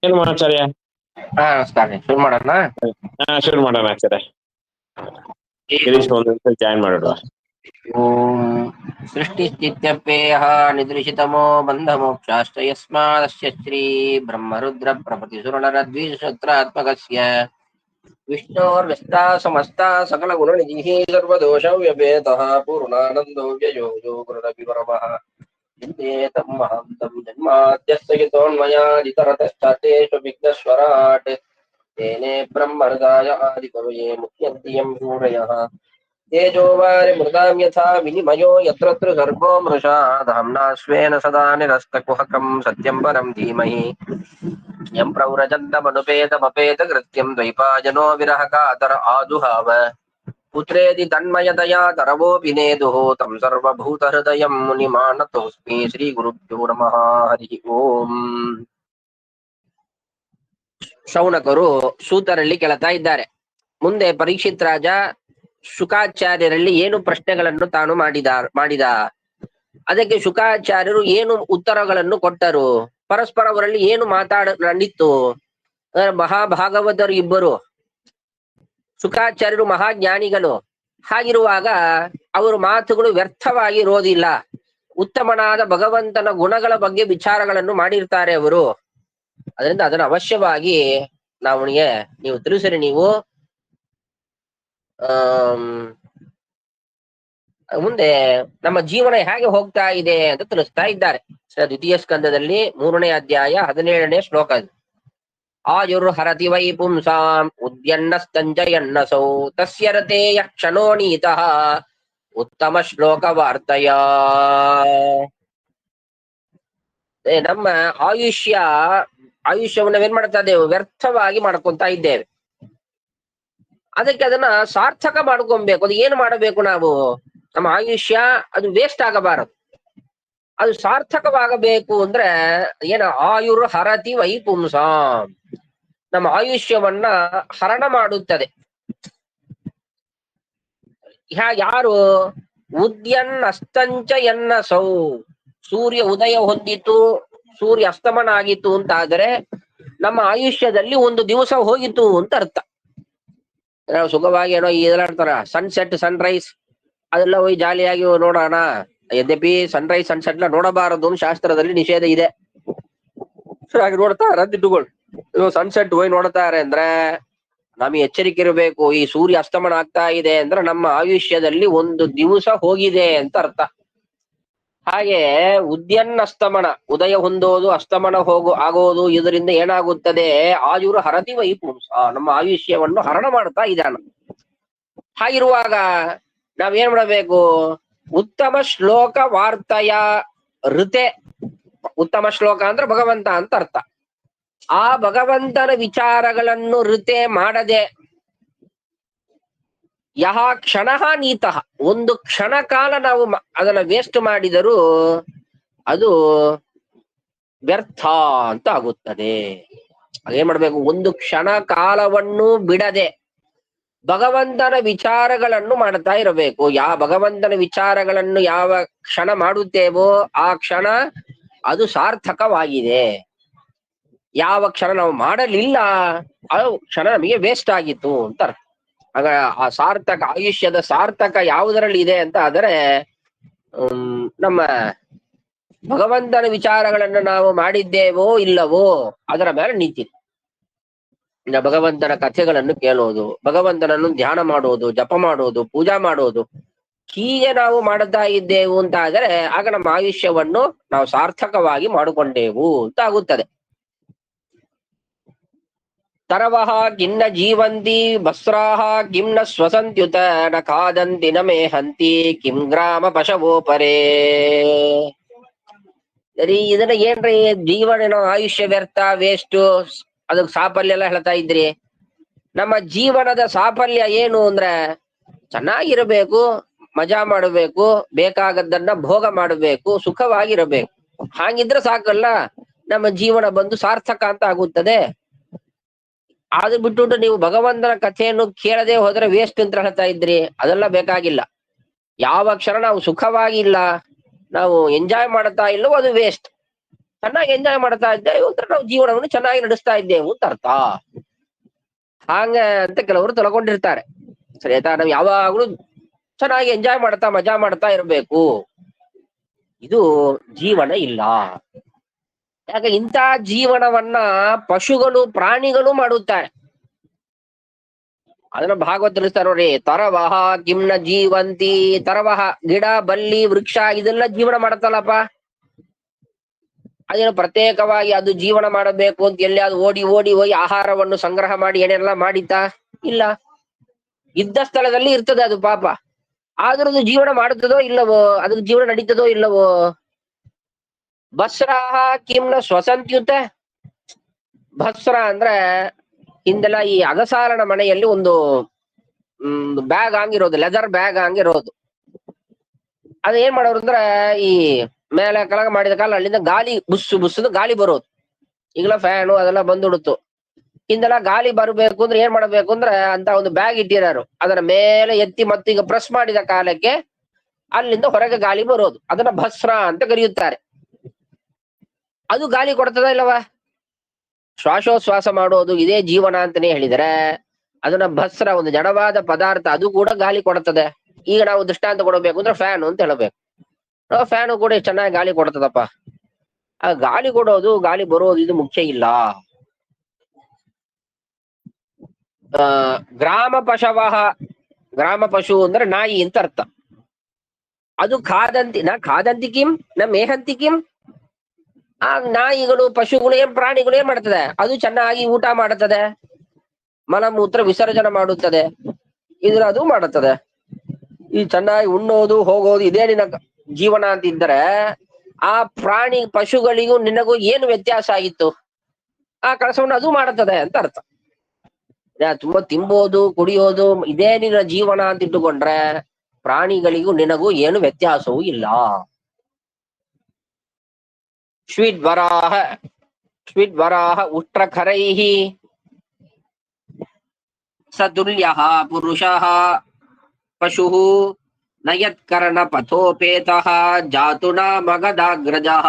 ಏನು ಆಚಾರ್ಯ? ನಮಸ್ಕಾರ. ಶುರು ಮಾಡೋಣ. ಶುರು ಮಾಡೋಣ ಆಚಾರ್ಯ. ಗಿರೀಶ್ ಒಂದು ನಿಮಿಷ ಜಾಯಿನ್ ಮಾಡೋಣ. ಓಂ ಸೃಷ್ಟಿಸ್ಥಿತ್ಯಪ್ಯಯ ನಿದ್ರಿಶಿತಮೋ ಬಂಧಮೋಕ್ಷಾಶ್ಚ ಯಸ್ಮಾದಸ್ಯ ಶ್ರೀ ಬ್ರಹ್ಮರುದ್ರ ಪ್ರಭೃತಿ ಸುರನರದ್ವಿಷತ್ರಾತ್ಮಕಸ್ಯ ವಿಷ್ಣೋರ್ವ್ಯಸ್ತಾ ಸಮಸ್ತಾ ಸಕಲ ಗುಣನಿಧಿಃ ಸರ್ವದೋಷ ವ್ಯಪೇತಃ ಪೂರ್ಣಾನಂದೋ ವ್ಯಯೋ ಯೋ ಗುರುರಪಿ ಪರಮಃ ಚಿಂತೇತಂ ಮಹಾಂತಂ ಜನ್ಮಾದ್ಯಸ್ಯ ಯತೋನ್ಮಯಾದಿತರತಶ್ಚಾರ್ಥೇಷು ವಿಘ್ನಸ್ವರಾಟ್ तेने ब्रह्महृदाय आदिकवये मुह्यन्ति यं सूरयः तेजोवारि मृदां यथा विनिमयो यत्र सर्गो मृषा धाम्ना स्वेन सदा निरस्तकुहकं सत्यं परं धीमहि यं प्रव्रजन्तमनुपेतमपेतकृत्यं द्वैपायनो विरहकातर आजुहाव पुत्रेति तन्मयतया तरवोऽपि नेदुः तं सर्वभूतहृदयं मुनिमानतोऽस्मि श्रीगुरुभ्यो नमः हरिः ओम्. ಶೌನಕರು ಸೂತರಲ್ಲಿ ಕೇಳ್ತಾ ಇದ್ದಾರೆ, ಮುಂದೆ ಪರೀಕ್ಷಿತ್ ರಾಜ ಶುಕಾಚಾರ್ಯರಲ್ಲಿ ಏನು ಪ್ರಶ್ನೆಗಳನ್ನು ತಾನು ಮಾಡಿದ ಅದಕ್ಕೆ ಶುಕಾಚಾರ್ಯರು ಏನು ಉತ್ತರಗಳನ್ನು ಕೊಟ್ಟರು, ಪರಸ್ಪರ ಅವರಲ್ಲಿ ಏನು ನಡೀತು. ಮಹಾಭಾಗವತರು ಇಬ್ಬರು, ಶುಕಾಚಾರ್ಯರು ಮಹಾಜ್ಞಾನಿಗಳು. ಹಾಗಿರುವಾಗ ಅವರ ಮಾತುಗಳು ವ್ಯರ್ಥವಾಗಿ ಇರೋದಿಲ್ಲ. ಉತ್ತಮನಾದ ಭಗವಂತನ ಗುಣಗಳ ಬಗ್ಗೆ ವಿಚಾರಗಳನ್ನು ಮಾಡಿರ್ತಾರೆ ಅವರು. ಅದರಿಂದ ಅದನ್ನು ಅವಶ್ಯವಾಗಿ ನೀವು ತಿಳಿಸಿರಿ. ನೀವು ಮುಂದೆ ನಮ್ಮ ಜೀವನ ಹೇಗೆ ಹೋಗ್ತಾ ಇದೆ ಅಂತ ತಿಳಿಸ್ತಾ ಇದ್ದಾರೆ. ದ್ವಿತೀಯ ಸ್ಕಂದದಲ್ಲಿ 3ನೇ ಅಧ್ಯಾಯ 17ನೇ ಶ್ಲೋಕ. ಆಯುರ್ ಹರತಿ ವೈ ಪುಂಸಾಂ ಉದ್ಯನ್ನಸ್ತಂಜಯನ್ನಸೌ ತಸ್ಯ ರತೇಯ ಕ್ಷಣೋ ನೀತಃ ಉತ್ತಮ ಶ್ಲೋಕ ವಾರ್ತೆಯ. ನಮ್ಮ ಆಯುಷ್ಯವನ್ನು ನಾವೇನ್ ಮಾಡ್ತಾ ಇದ್ದೇವೆ, ವ್ಯರ್ಥವಾಗಿ ಮಾಡ್ಕೊಂತ ಇದ್ದೇವೆ. ಅದಕ್ಕೆ ಅದನ್ನ ಸಾರ್ಥಕ ಮಾಡ್ಕೊಬೇಕು. ಅದು ಏನು ಮಾಡಬೇಕು, ನಾವು ನಮ್ಮ ಆಯುಷ್ಯ ಅದು ವೇಸ್ಟ್ ಆಗಬಾರದು, ಅದು ಸಾರ್ಥಕವಾಗಬೇಕು. ಅಂದ್ರೆ ಏನ, ಆಯುರ್ ಹರತಿ ವೈ ಪುಂಸಾಂ, ನಮ್ಮ ಆಯುಷ್ಯವನ್ನ ಹರಣ ಮಾಡುತ್ತದೆ. ಯಾರು? ಉದ್ಯನ್ ಅಸ್ತಂಚ ಎನ್ನಸೌ, ಸೂರ್ಯ ಉದಯ ಹೊಂದಿತು, ಸೂರ್ಯ ಅಸ್ತಮನ ಆಗಿತ್ತು ಅಂತಾದರೆ ನಮ್ಮ ಆಯುಷ್ಯದಲ್ಲಿ ಒಂದು ದಿವಸ ಹೋಗಿತ್ತು ಅಂತ ಅರ್ಥ. ನಾವು ಸುಖವಾಗಿ ಏನೋ ಎದುರಾಡ್ತಾರ, ಸನ್ಸೆಟ್ ಸನ್ರೈಸ್ ಅದೆಲ್ಲ ಹೋಗಿ ಜಾಲಿಯಾಗಿ ನೋಡೋಣ. ಯದ್ಯಪಿ ಸನ್ರೈಸ್ ಸನ್ಸೆಟ್ ಎಲ್ಲ ನೋಡಬಾರದು, ಶಾಸ್ತ್ರದಲ್ಲಿ ನಿಷೇಧ ಇದೆ. ಹಾಗೆ ನೋಡ್ತಾರ ಅಂತಿಟ್ಟುಗಳು, ಸನ್ಸೆಟ್ ಹೋಗಿ ನೋಡ್ತಾರೆ ಅಂದ್ರೆ ನಮಗೆ ಎಚ್ಚರಿಕೆ ಇರಬೇಕು. ಈ ಸೂರ್ಯ ಅಸ್ತಮನ ಆಗ್ತಾ ಇದೆ ಅಂದ್ರೆ ನಮ್ಮ ಆಯುಷ್ಯದಲ್ಲಿ ಒಂದು ದಿವಸ ಹೋಗಿದೆ ಅಂತ ಅರ್ಥ. ಹಾಗೆ ಉದ್ಯನ್ ಅಸ್ತಮನ, ಉದಯ ಹೊಂದೋದು ಅಸ್ತಮನ ಆಗೋದು, ಇದರಿಂದ ಏನಾಗುತ್ತದೆ, ಆಯುರ್ ಹರತಿ ವೈ ಪುಂಸ, ನಮ್ಮ ಆಯುಷ್ಯವನ್ನು ಹರಣ ಮಾಡ್ತಾ ಇದ್ದಾನ. ಹಾಗಿರುವಾಗ ನಾವೇನ್ ಮಾಡಬೇಕು, ಉತ್ತಮ ಶ್ಲೋಕ ವಾರ್ತೆಯ ಋತೆ. ಉತ್ತಮ ಶ್ಲೋಕ ಅಂದ್ರೆ ಭಗವಂತ ಅಂತ ಅರ್ಥ. ಆ ಭಗವಂತನ ವಿಚಾರಗಳನ್ನು ಋತೆ ಮಾಡದೆ ಯಹ ಕ್ಷಣ ನೀತಃ, ಒಂದು ಕ್ಷಣ ಕಾಲ ನಾವು ಅದನ್ನ ವೇಸ್ಟ್ ಮಾಡಿದರೂ ಅದು ವ್ಯರ್ಥ ಅಂತ ಆಗುತ್ತದೆ. ಅದೇನ್ ಮಾಡ್ಬೇಕು, ಒಂದು ಕ್ಷಣ ಕಾಲವನ್ನು ಬಿಡದೆ ಭಗವಂತನ ವಿಚಾರಗಳನ್ನು ಮಾಡ್ತಾ ಇರಬೇಕು. ಭಗವಂತನ ವಿಚಾರಗಳನ್ನು ಯಾವ ಕ್ಷಣ ಮಾಡುತ್ತೇವೋ ಆ ಕ್ಷಣ ಅದು ಸಾರ್ಥಕವಾಗಿದೆ. ಯಾವ ಕ್ಷಣ ನಾವು ಮಾಡಲಿಲ್ಲ ಆ ಕ್ಷಣ ನಮಗೆ ವೇಸ್ಟ್ ಆಗಿತ್ತು ಅಂತ ಅರ್ಥ. ಆಗ ಆ ಸಾರ್ಥಕ, ಆಯುಷ್ಯದ ಸಾರ್ಥಕ ಯಾವುದರಲ್ಲಿ ಇದೆ ಅಂತ ಆದರೆ ನಮ್ಮ ಭಗವಂತನ ವಿಚಾರಗಳನ್ನು ನಾವು ಮಾಡಿದ್ದೇವೋ ಇಲ್ಲವೋ ಅದರ ಮೇಲೆ ನಿಂತಿದೆ. ಭಗವಂತನ ಕಥೆಗಳನ್ನು ಕೇಳೋದು, ಭಗವಂತನನ್ನು ಧ್ಯಾನ ಮಾಡೋದು, ಜಪ ಮಾಡೋದು, ಪೂಜಾ ಮಾಡೋದು, ಹೀಗೆ ನಾವು ಮಾಡ್ತಾ ಇದ್ದೇವು ಅಂತ ಆದರೆ ಆಗ ನಮ್ಮ ಆಯುಷ್ಯವನ್ನು ನಾವು ಸಾರ್ಥಕವಾಗಿ ಮಾಡಿಕೊಂಡೇವು ಅಂತ ಆಗುತ್ತದೆ. ತರವಃ ಕಿನ್ನ ಜೀವಂತಿ ಭಸ್ರಾಹ ಕಿಂ ನ ಸ್ವಸಂತ್ಯುತ ನ ಖಾದಂತಿ ನ ಮೇಹಂತಿ ಕಿಂ ಗ್ರಾಮ ಪಶವೋ ಪರೇ. ಸರಿ, ಇದನ್ನ ಏನ್ರಿ ಜೀವನ ಆಯುಷ್ಯ ವ್ಯರ್ಥ ವೇಸ್ಟ್ ಅದಕ್ಕೆ ಸಾಫಲ್ಯ ಎಲ್ಲ ಹೇಳ್ತಾ ಇದ್ರಿ. ನಮ್ಮ ಜೀವನದ ಸಾಫಲ್ಯ ಏನು ಅಂದ್ರೆ ಚೆನ್ನಾಗಿರಬೇಕು, ಮಜಾ ಮಾಡಬೇಕು, ಬೇಕಾಗದ್ದನ್ನ ಭೋಗ ಮಾಡಬೇಕು, ಸುಖವಾಗಿರಬೇಕು. ಹಾಗಿದ್ರೆ ಸಾಕಲ್ಲ ನಮ್ಮ ಜೀವನ ಬಂದು ಸಾರ್ಥಕ ಅಂತ ಆಗುತ್ತದೆ. ಅದು ಬಿಟ್ಟುಬಿಟ್ಟು ನೀವು ಭಗವಂತನ ಕಥೆಯನ್ನು ಕೇಳದೆ ಹೋದ್ರೆ ವೇಸ್ಟ್ ಅಂತ ಹೇಳ್ತಾ ಇದ್ರಿ. ಅದೆಲ್ಲ ಬೇಕಾಗಿಲ್ಲ. ಯಾವ ಕ್ಷಣ ನಾವು ಸುಖವಾಗಿಲ್ಲ, ನಾವು ಎಂಜಾಯ್ ಮಾಡ್ತಾ ಇಲ್ಲವೋ ಅದು ವೇಸ್ಟ್. ಚೆನ್ನಾಗಿ ಎಂಜಾಯ್ ಮಾಡ್ತಾ ಇದ್ದೇವೆ, ಇವತ್ತು ನಾವು ಜೀವನವನ್ನು ಚೆನ್ನಾಗಿ ನಡೆಸ್ತಾ ಇದ್ದೇವೆ ಅಂತ ಅರ್ಥ. ಹಾಂಗ ಅಂತ ಕೆಲವರು ತಿಳ್ಕೊಂಡಿರ್ತಾರೆ. ಸರಿ ಆಯ್ತಾ, ನಾವು ಯಾವಾಗ್ಲೂ ಚೆನ್ನಾಗಿ ಎಂಜಾಯ್ ಮಾಡ್ತಾ ಮಜಾ ಮಾಡ್ತಾ ಇರ್ಬೇಕು, ಇದು ಜೀವನ ಇಲ್ಲ. ಯಾಕೆ ಇಂಥ ಜೀವನವನ್ನ ಪಶುಗಳು ಪ್ರಾಣಿಗಳು ಮಾಡುತ್ತಾರೆ. ಅದನ್ನ ಭಾಗವತ್ ತಿಳಿಸ್ತಾರೆ ನೋಡ್ರಿ. ತರವಹ ಕಿಮ್ನ ಜೀವಂತಿ, ತರವಹ ಗಿಡ ಬಲ್ಲಿ ವೃಕ್ಷ ಇದೆಲ್ಲ ಜೀವನ ಮಾಡತ್ತಲ್ಲಪ್ಪ. ಅದೇನು ಪ್ರತ್ಯೇಕವಾಗಿ ಅದು ಜೀವನ ಮಾಡಬೇಕು ಅಂತ ಎಲ್ಲಿ ಅದು ಓಡಿ ಓಡಿ ಹೋಗಿ ಆಹಾರವನ್ನು ಸಂಗ್ರಹ ಮಾಡಿ ಏನೆಲ್ಲ ಮಾಡಿತಾ? ಇಲ್ಲ. ಇದ್ದ ಸ್ಥಳದಲ್ಲಿ ಇರ್ತದೆ ಅದು ಪಾಪ. ಆದ್ರೂ ಅದು ಜೀವನ ಮಾಡುತ್ತದೋ ಇಲ್ಲವೋ, ಅದಕ್ಕೆ ಜೀವನ ನಡೀತದೋ ಇಲ್ಲವೋ? ಬಸ್ರಾಹ ಕಿಮ್ನ ಸ್ವಸಂತ್ಯುತ. ಭಸ್ರ ಅಂದ್ರೆ ಹಿಂದೆಲ್ಲ ಈ ಅಗಸಾರಣ ಮನೆಯಲ್ಲಿ ಒಂದು ಬ್ಯಾಗ್ ಹಂಗಿರೋದು, ಲೆದರ್ ಬ್ಯಾಗ್ ಹಂಗಿರೋದು. ಅದ ಏನ್ ಮಾಡೋರು ಅಂದ್ರೆ ಈ ಮೇಲೆ ಕೆಳಗ ಮಾಡಿದ ಕಾಲ ಅಲ್ಲಿಂದ ಗಾಳಿ ಬುಸ್ಸು ಬುಸ್ಸದು ಗಾಳಿ ಬರೋದು. ಈಗಲ ಫ್ಯಾನು ಅದೆಲ್ಲ ಬಂದ್ಬಿಡುತ್ತು. ಹಿಂದೆಲ್ಲ ಗಾಳಿ ಬರಬೇಕು ಅಂದ್ರೆ ಏನ್ ಮಾಡ್ಬೇಕು ಅಂದ್ರೆ ಅಂತ ಒಂದು ಬ್ಯಾಗ್ ಇಟ್ಟಿರೋರು, ಅದರ ಮೇಲೆ ಎತ್ತಿ ಮತ್ತೀಗ ಪ್ರೆಸ್ ಮಾಡಿದ ಕಾಲಕ್ಕೆ ಅಲ್ಲಿಂದ ಹೊರಗೆ ಗಾಳಿ ಬರೋದು. ಅದನ್ನ ಭಸ್ರ ಅಂತ ಕರೆಯುತ್ತಾರೆ. ಅದು ಗಾಳಿ ಕೊಡ್ತದ ಇಲ್ಲವಾ? ಶ್ವಾಸೋಚ್ಛ್ವಾಸ ಮಾಡೋದು ಇದೇ ಜೀವನ ಅಂತಾನೆ ಹೇಳಿದರೆ ಅದನ್ನ ಭಸ್ರ, ಒಂದು ಜಡವಾದ ಪದಾರ್ಥ, ಅದು ಕೂಡ ಗಾಳಿ ಕೊಡುತ್ತದೆ. ಈಗ ನಾವು ದೃಷ್ಟಾಂತ ಕೊಡಬೇಕು ಅಂದ್ರೆ ಫ್ಯಾನು ಅಂತ ಹೇಳಬೇಕು. ಫ್ಯಾನು ಕೂಡ ಚೆನ್ನಾಗಿ ಗಾಳಿ ಕೊಡ್ತದಪ್ಪ. ಆ ಗಾಳಿ ಕೊಡೋದು ಗಾಳಿ ಬರೋದು ಇದು ಮುಖ್ಯ ಇಲ್ಲ. ಗ್ರಾಮ ಪಶವಃ, ಗ್ರಾಮ ಪಶು ಅಂದ್ರೆ ನಾಯಿ ಅಂತ ಅರ್ಥ. ಅದು ಖಾದಂತಿ ನಾ ಖಾದಂತಿ ಕಿಂ ನ ಮೇಹಂತಿ ಕಿಂ. ಆ ನಾಯಿಗಳು ಪಶುಗಳು ಏನ್ ಪ್ರಾಣಿಗಳು ಏನ್ ಮಾಡ್ತದೆ? ಅದು ಚೆನ್ನಾಗಿ ಊಟ ಮಾಡುತ್ತದೆ, ಮಲಮೂತ್ರ ವಿಸರ್ಜನೆ ಮಾಡುತ್ತದೆ, ಇದ್ರ ಅದು ಮಾಡುತ್ತದೆ. ಈ ಚೆನ್ನಾಗಿ ಉಣ್ಣೋದು ಹೋಗೋದು ಇದೇ ನಿನ್ನ ಜೀವನ ಅಂತಿದ್ರೆ ಆ ಪ್ರಾಣಿ ಪಶುಗಳಿಗೂ ನಿನಗೂ ಏನು ವ್ಯತ್ಯಾಸ ಆಗಿತ್ತು? ಆ ಕೆಲಸವನ್ನು ಅದು ಮಾಡುತ್ತದೆ ಅಂತ ಅರ್ಥ. ತುಂಬಾ ತಿಂಬೋದು ಕುಡಿಯೋದು ಇದೇ ನಿನ್ನ ಜೀವನ ಅಂತ ಇಟ್ಟುಕೊಂಡ್ರೆ ಪ್ರಾಣಿಗಳಿಗೂ ನಿನಗೂ ಏನು ವ್ಯತ್ಯಾಸವೂ ಇಲ್ಲ. ಶ್ವಿಡ್ವರಾಹ, ಶ್ವಿಡ್ವರಾಹ ಉಷ್ಟ್ರಖರೈಃ ಸತುಲ್ಯಃ ಪುರುಷಃ ಪಶುಃ ನಯತ್ಕರ್ಣ ಪಥೋಪೇತಃ ಜಾತು ನ ಮಗದಾಗ್ರಜಃ.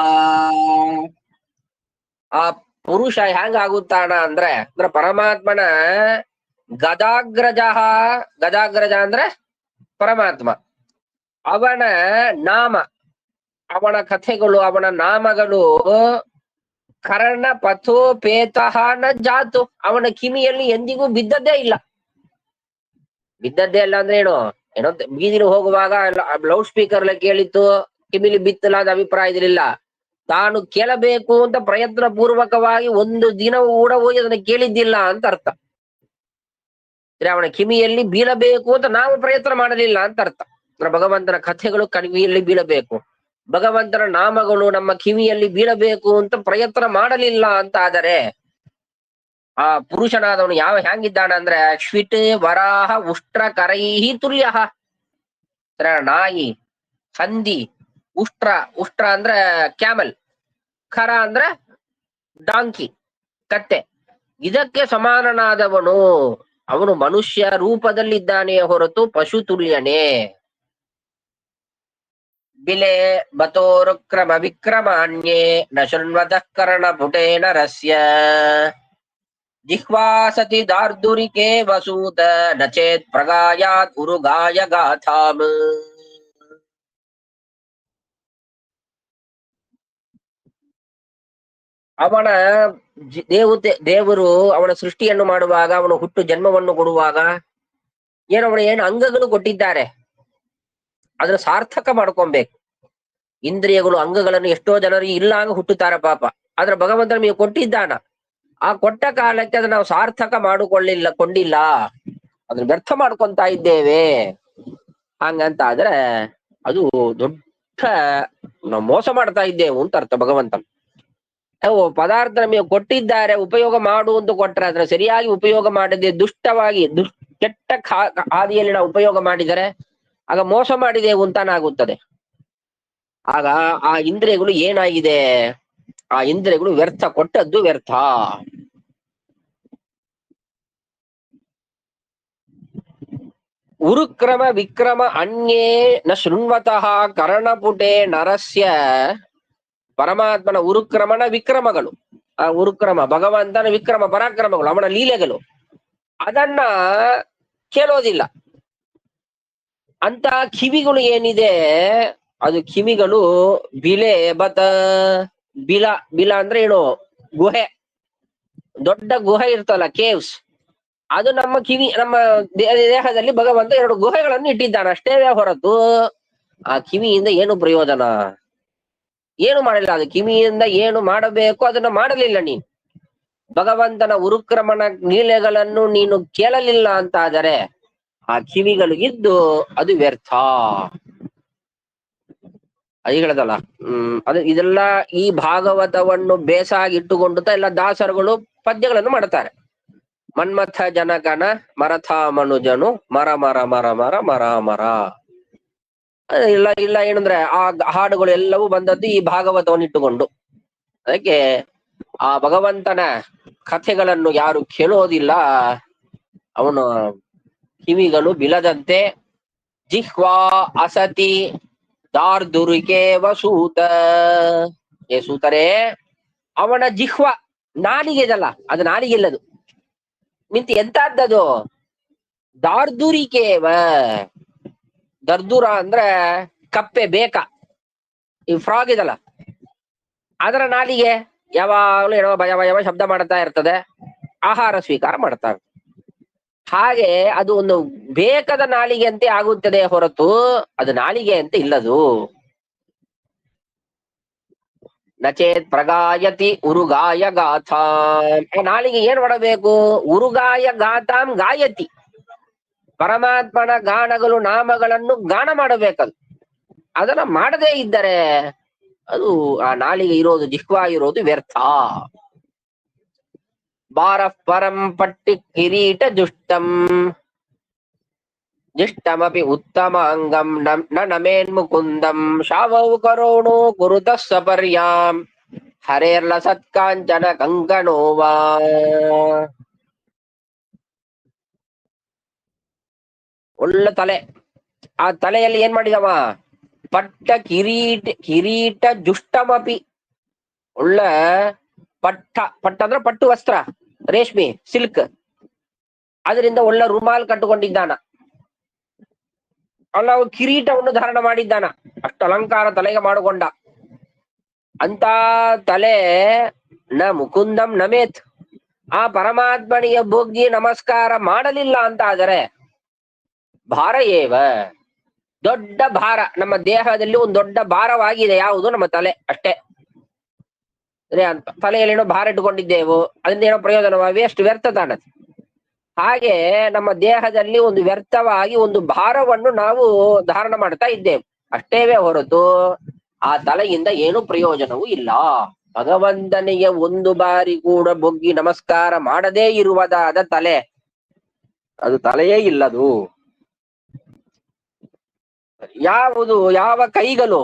ಆ ಪುರುಷ ಹೆಂಗ ಆಗುತ್ತಾನ ಅಂದ್ರೆ ಪರಮಾತ್ಮನ ಗದಾಗ್ರಜಃ. ಗದಾಗ್ರಜ ಅಂದ್ರೆ ಪರಮಾತ್ಮ. ಅವನ ನಾಮ, ಅವನ ಕಥೆಗಳು, ಅವನ ನಾಮಗಳು ಕರ್ಣ ಪಥೋಪೇತಃ ನ ಜಾತು, ಅವನ ಕಿವಿಯಲ್ಲಿ ಎಂದಿಗೂ ಬಿದ್ದದ್ದೇ ಇಲ್ಲ. ಬಿದ್ದದ್ದೇ ಇಲ್ಲ ಅಂದ್ರೆ ಏನು? ಏನೋ ಬೀದಿಲಿ ಹೋಗುವಾಗ ಲೌಡ್ ಸ್ಪೀಕರ್ ಕೇಳಿತ್ತು, ಕಿವಿಲಿ ಬಿತ್ತಲ್ಲ ಅಂತ ಅಭಿಪ್ರಾಯದಿಲ್ಲ. ತಾನು ಕೇಳಬೇಕು ಅಂತ ಪ್ರಯತ್ನ ಪೂರ್ವಕವಾಗಿ ಒಂದು ದಿನ ಕೂಡ ಹೋಗಿ ಅದನ್ನ ಕೇಳಿದ್ದಿಲ್ಲ ಅಂತ ಅರ್ಥ. ಅವನ ಕಿವಿಯಲ್ಲಿ ಬೀಳಬೇಕು ಅಂತ ನಾವು ಪ್ರಯತ್ನ ಮಾಡಲಿಲ್ಲ ಅಂತ ಅರ್ಥ. ಭಗವಂತನ ಕಥೆಗಳು ಕಿವಿಯಲ್ಲಿ ಬೀಳಬೇಕು, ಭಗವಂತನ ನಾಮಗಳು ನಮ್ಮ ಕಿವಿಯಲ್ಲಿ ಬೀಳಬೇಕು ಅಂತ ಪ್ರಯತ್ನ ಮಾಡಲಿಲ್ಲ ಅಂತ ಆದರೆ ಆ ಪುರುಷನಾದವನು ಹ್ಯಾಂಗಿದ್ದಾನ ಅಂದ್ರೆ ಶ್ವಿಟ್ ವರಾಹ ಉಷ್ಟ್ರ ಕರೈಹಿ ತುಲ್ಯ. ನಾಯಿ, ಹಂದಿ, ಉಷ್ಟ್ರ, ಉಷ್ಟ್ರ ಅಂದ್ರೆ ಕ್ಯಾಮಲ್, ಖರ ಅಂದ್ರೆ ಡಾಂಕಿ, ಕತ್ತೆ, ಇದಕ್ಕೆ ಸಮಾನನಾದವನು. ಅವನು ಮನುಷ್ಯ ರೂಪದಲ್ಲಿದ್ದಾನೆ ಹೊರತು ಪಶು ತುಲ್ಯನೇ. ಬಿಲೆ ಬತೋರುಕ್ರಮ ವಿಕ್ರಮಾಣ್ಯೇ ನ ಶೃಣ್ವತಃ ಕರ್ಣ ಪುಟೇನ ರಸ್ಯ ಜಿಹ್ವಾಸತಿ ದಾರ್ದುರಿಕೆ ವಸೂತ ನ ಚೇತ್ ಪ್ರಗಾಯಾತ್ ಉರುಗಾಯ ಗಾಥಾಮ್. ಅವನ ದೇವರು ಅವನ ಸೃಷ್ಟಿಯನ್ನು ಮಾಡುವಾಗ, ಅವನ ಹುಟ್ಟು ಜನ್ಮವನ್ನು ಕೊಡುವಾಗ ಏನು ಅಂಗಗಳು ಕೊಟ್ಟಿದ್ದಾರೆ, ಅದನ್ನ ಸಾರ್ಥಕ ಮಾಡ್ಕೊಬೇಕು. ಇಂದ್ರಿಯಗಳು, ಅಂಗಗಳನ್ನು ಎಷ್ಟೋ ಜನರಿಗೆ ಇಲ್ಲಾಗ ಹುಟ್ಟುತ್ತಾರೆ ಪಾಪ. ಆದ್ರೆ ಭಗವಂತ ನಮಗೆ ಕೊಟ್ಟಿದ್ದಾನ. ಆ ಕೊಟ್ಟ ಕಾಲಕ್ಕೆ ಅದನ್ನ ನಾವು ಸಾರ್ಥಕ ಕೊಂಡಿಲ್ಲ, ಅದನ್ನ ವ್ಯರ್ಥ ಮಾಡ್ಕೊಂತ ಇದ್ದೇವೆ. ಹಂಗಂತ ಆದ್ರೆ ಅದು ದೊಡ್ಡ ನಾವು ಮೋಸ ಮಾಡ್ತಾ ಇದ್ದೇವೆ ಅಂತ ಅರ್ಥ. ಭಗವಂತ ಪದಾರ್ಥ ನಮಗೆ ಕೊಟ್ಟಿದ್ದಾರೆ, ಉಪಯೋಗ ಮಾಡು ಅಂತ ಕೊಟ್ರೆ ಅದನ್ನ ಸರಿಯಾಗಿ ಉಪಯೋಗ ಮಾಡದೆ ದುಷ್ಟವಾಗಿ ಕೆಟ್ಟ ಹಾದಿಯಲ್ಲಿ ನಾವು ಉಪಯೋಗ ಮಾಡಿದರೆ ಆಗ ಮೋಸ ಮಾಡಿದೆವು ಅಂತಾನಾಗುತ್ತದೆ. ಆಗ ಆ ಇಂದ್ರಿಯಗಳು ಏನಾಗಿದೆ? ಆ ಇಂದ್ರಿಯಗಳು ವ್ಯರ್ಥ, ಕೊಟ್ಟದ್ದು ವ್ಯರ್ಥ. ಉರುಕ್ರಮ ವಿಕ್ರಮ ಅನ್ಯೇ ನ ಶೃಣ್ವತಃ ಕರ್ಣಪುಟೆ ನರಸ್ಯ ಪರಮಾತ್ಮನ ಉರುಕ್ರಮಣ ವಿಕ್ರಮಗಳು, ಆ ಉರುಕ್ರಮ ಭಗವಂತನ ವಿಕ್ರಮ ಪರಾಕ್ರಮಗಳು, ಅವನ ಲೀಲೆಗಳು, ಅದನ್ನ ಕೇಳೋದಿಲ್ಲ. ಅಂತ ಕಿವಿಗಳು ಏನಿದೆ, ಅದು ಕಿವಿಗಳು ಬಿಲೆ ಬತ ಬಿಲ, ಬಿಲ ಅಂದ್ರೆ ಏನು, ಗುಹೆ, ದೊಡ್ಡ ಗುಹೆ ಇರ್ತಲ್ಲ, ಕೇವ್ಸ್. ಅದು ನಮ್ಮ ಕಿವಿ, ನಮ್ಮ ದೇಹದಲ್ಲಿ ಭಗವಂತ 2 ಗುಹೆಗಳನ್ನು ಇಟ್ಟಿದ್ದಾನೆ ಅಷ್ಟೇ ಹೊರತು ಆ ಕಿವಿಯಿಂದ ಏನು ಪ್ರಯೋಜನ, ಏನು ಮಾಡಲಿಲ್ಲ. ಅದು ಕಿವಿಯಿಂದ ಏನು ಮಾಡಬೇಕು ಅದನ್ನ ಮಾಡಲಿಲ್ಲ ನೀನು. ಭಗವಂತನ ಉರುಕ್ರಮಣ ಲೀಲೆಗಳನ್ನು ನೀನು ಕೇಳಲಿಲ್ಲ ಅಂತಾದರೆ ಆ ಕಿವಿಗಳು ಇದ್ದು ಅದು ವ್ಯರ್ಥ. ಅದು ಹೇಳದಲ್ಲ. ಅದು ಇದೆಲ್ಲ ಈ ಭಾಗವತವನ್ನು ಬೇಸಾಗಿಟ್ಟುಕೊಂಡು ಎಲ್ಲ ದಾಸರುಗಳು ಪದ್ಯಗಳನ್ನು ಮಾಡ್ತಾರೆ. ಮನ್ಮಥ ಜನಕನ ಮರಥ ಮನುಜನು ಮರ ಮರ ಮರ ಮರ ಮರ ಮರ. ಇಲ್ಲ ಇಲ್ಲ ಏನಂದ್ರೆ ಆ ಹಾಡುಗಳು ಎಲ್ಲವೂ ಬಂದದ್ದು ಈ ಭಾಗವತವನ್ನು ಇಟ್ಟುಕೊಂಡು. ಅದಕ್ಕೆ ಆ ಭಗವಂತನ ಕಥೆಗಳನ್ನು ಯಾರು ಕೇಳೋದಿಲ್ಲ ಅವನು ಕಿವಿಗಳು ಬಿಲದಂತೆ. ಜಿಹ್ವಾ ಅಸತಿ ದಾರ್ದುರಿಕೆ ವಸೂತ. ಏ ಸೂತರೇ, ಅವನ ಜಿಹ್ವ ನಾಲಿಗೆ ಇದಲ್ಲ, ಅದು ನಾಲಿಗೆ ಇಲ್ಲದು ಮಿಂತಿ ಎಂತದ್ದದು, ದಾರ್ದುರಿಕೇವ. ದರ್ದುರ ಅಂದ್ರೆ ಕಪ್ಪೆ, ಬೇಕ, ಈ ಫ್ರಾಗ್ ಇದಲ್ಲ, ಅದರ ನಾಲಿಗೆ ಯಾವಾಗಲೂ ಏನೋ ಭಯ ಭಯ ಶಬ್ದ ಮಾಡ್ತಾ ಇರ್ತದೆ, ಆಹಾರ ಸ್ವೀಕಾರ ಮಾಡ್ತಾ ಇರ್ತದೆ. ಹಾಗೆ ಅದು ಒಂದು ಬೇಕದ ನಾಲಿಗೆ ಅಂತೆ ಆಗುತ್ತದೆ ಹೊರತು ಅದು ನಾಲಿಗೆ ಅಂತ ಇಲ್ಲದು. ನಚೇತ್ ಪ್ರಗಾಯತಿ ಉರುಗಾಯ ಗಾಥಾಂ. ನಾಲಿಗೆ ಏನ್ ಮಾಡಬೇಕು, ಉರುಗಾಯ ಗಾಥಾಂ ಗಾಯತಿ, ಪರಮಾತ್ಮನ ಗಾನಗಳು ನಾಮಗಳನ್ನು ಗಾನ ಮಾಡಬೇಕದು. ಅದನ್ನ ಮಾಡದೇ ಇದ್ದರೆ ಅದು ಆ ನಾಲಿಗೆ ಇರೋದು, ಜಿಹ್ವಾ ಇರೋದು ವ್ಯರ್ಥ. ಬಾರ ಪರಂ ಪಟ್ಟಿ ಕಿರೀಟ ಜುಷ್ಟಂ ಜಿಷ್ಟಮಪಿ ಉತ್ತಮ ಅಂಗಂ ನಮೇನ್ ಮುಕುಂದಂ ಶಾವೌ ಕರೋಣೋ ಕುರುತಃ ಸಪರ್ಯಾಂ ಹರೇರ್ಲ ಸತ್ಕಾಂಚನ ಕಂಕಣೋವಾ. ಒಳ್ಳೆ ತಲೆ, ಆ ತಲೆಯಲ್ಲಿ ಏನ್ ಮಾಡಿದವ, ಪಟ್ಟ ಕಿರೀಟ ಜುಷ್ಟಮಪಿ, ಒಳ್ಳೆ ಪಟ್ಟ ಅಂದ್ರೆ ಪಟ್ಟು ವಸ್ತ್ರ, ರೇಷ್ಮೆ ಸಿಲ್ಕ್, ಅದರಿಂದ ಒಳ್ಳೆ ರುಮಾಲ್ ಕಟ್ಟುಕೊಂಡಿದ್ದಾನ. ಅಲ್ಲ ಕಿರೀಟವನ್ನು ಧಾರಣ ಮಾಡಿದ್ದಾನ, ಅಷ್ಟು ಅಲಂಕಾರ ತಲೆಗೆ ಮಾಡಿಕೊಂಡ. ಅಂತ ತಲೆ ನ ಮುಕುಂದಂ ನಮೇತ್, ಆ ಪರಮಾತ್ಮನಿಗೆ ಬೊಗ್ಗಿ ನಮಸ್ಕಾರ ಮಾಡಲಿಲ್ಲ ಅಂತ ಆದರೆ ಭಾರ ಏವ, ದೊಡ್ಡ ಭಾರ. ನಮ್ಮ ದೇಹದಲ್ಲಿ ಒಂದು ದೊಡ್ಡ ಭಾರವಾಗಿದೆ ಯಾವುದು, ನಮ್ಮ ತಲೆ ಅಷ್ಟೇ. ತಲೆಯಲ್ಲೇನೋ ಭಾರ ಇಟ್ಟುಕೊಂಡಿದ್ದೆವು, ಅದರಿಂದ ಏನೋ ಪ್ರಯೋಜನವ, ವೇಸ್ಟ್, ವ್ಯರ್ಥ ತಾಣದು. ಹಾಗೆ ನಮ್ಮ ದೇಹದಲ್ಲಿ ಒಂದು ವ್ಯರ್ಥವಾಗಿ ಒಂದು ಭಾರವನ್ನು ನಾವು ಧಾರಣ ಮಾಡ್ತಾ ಇದ್ದೇವೆ ಅಷ್ಟೇವೇ ಹೊರತು ಆ ತಲೆಯಿಂದ ಏನು ಪ್ರಯೋಜನವೂ ಇಲ್ಲ. ಭಗವಂತನಿಗೆ ಒಂದು ಬಾರಿ ಕೂಡ ಬೊಗ್ಗಿ ನಮಸ್ಕಾರ ಮಾಡದೇ ಇರುವುದಾದ ತಲೆ, ಅದು ತಲೆಯೇ ಇಲ್ಲದು. ಯಾವುದು, ಯಾವ ಕೈಗಳು,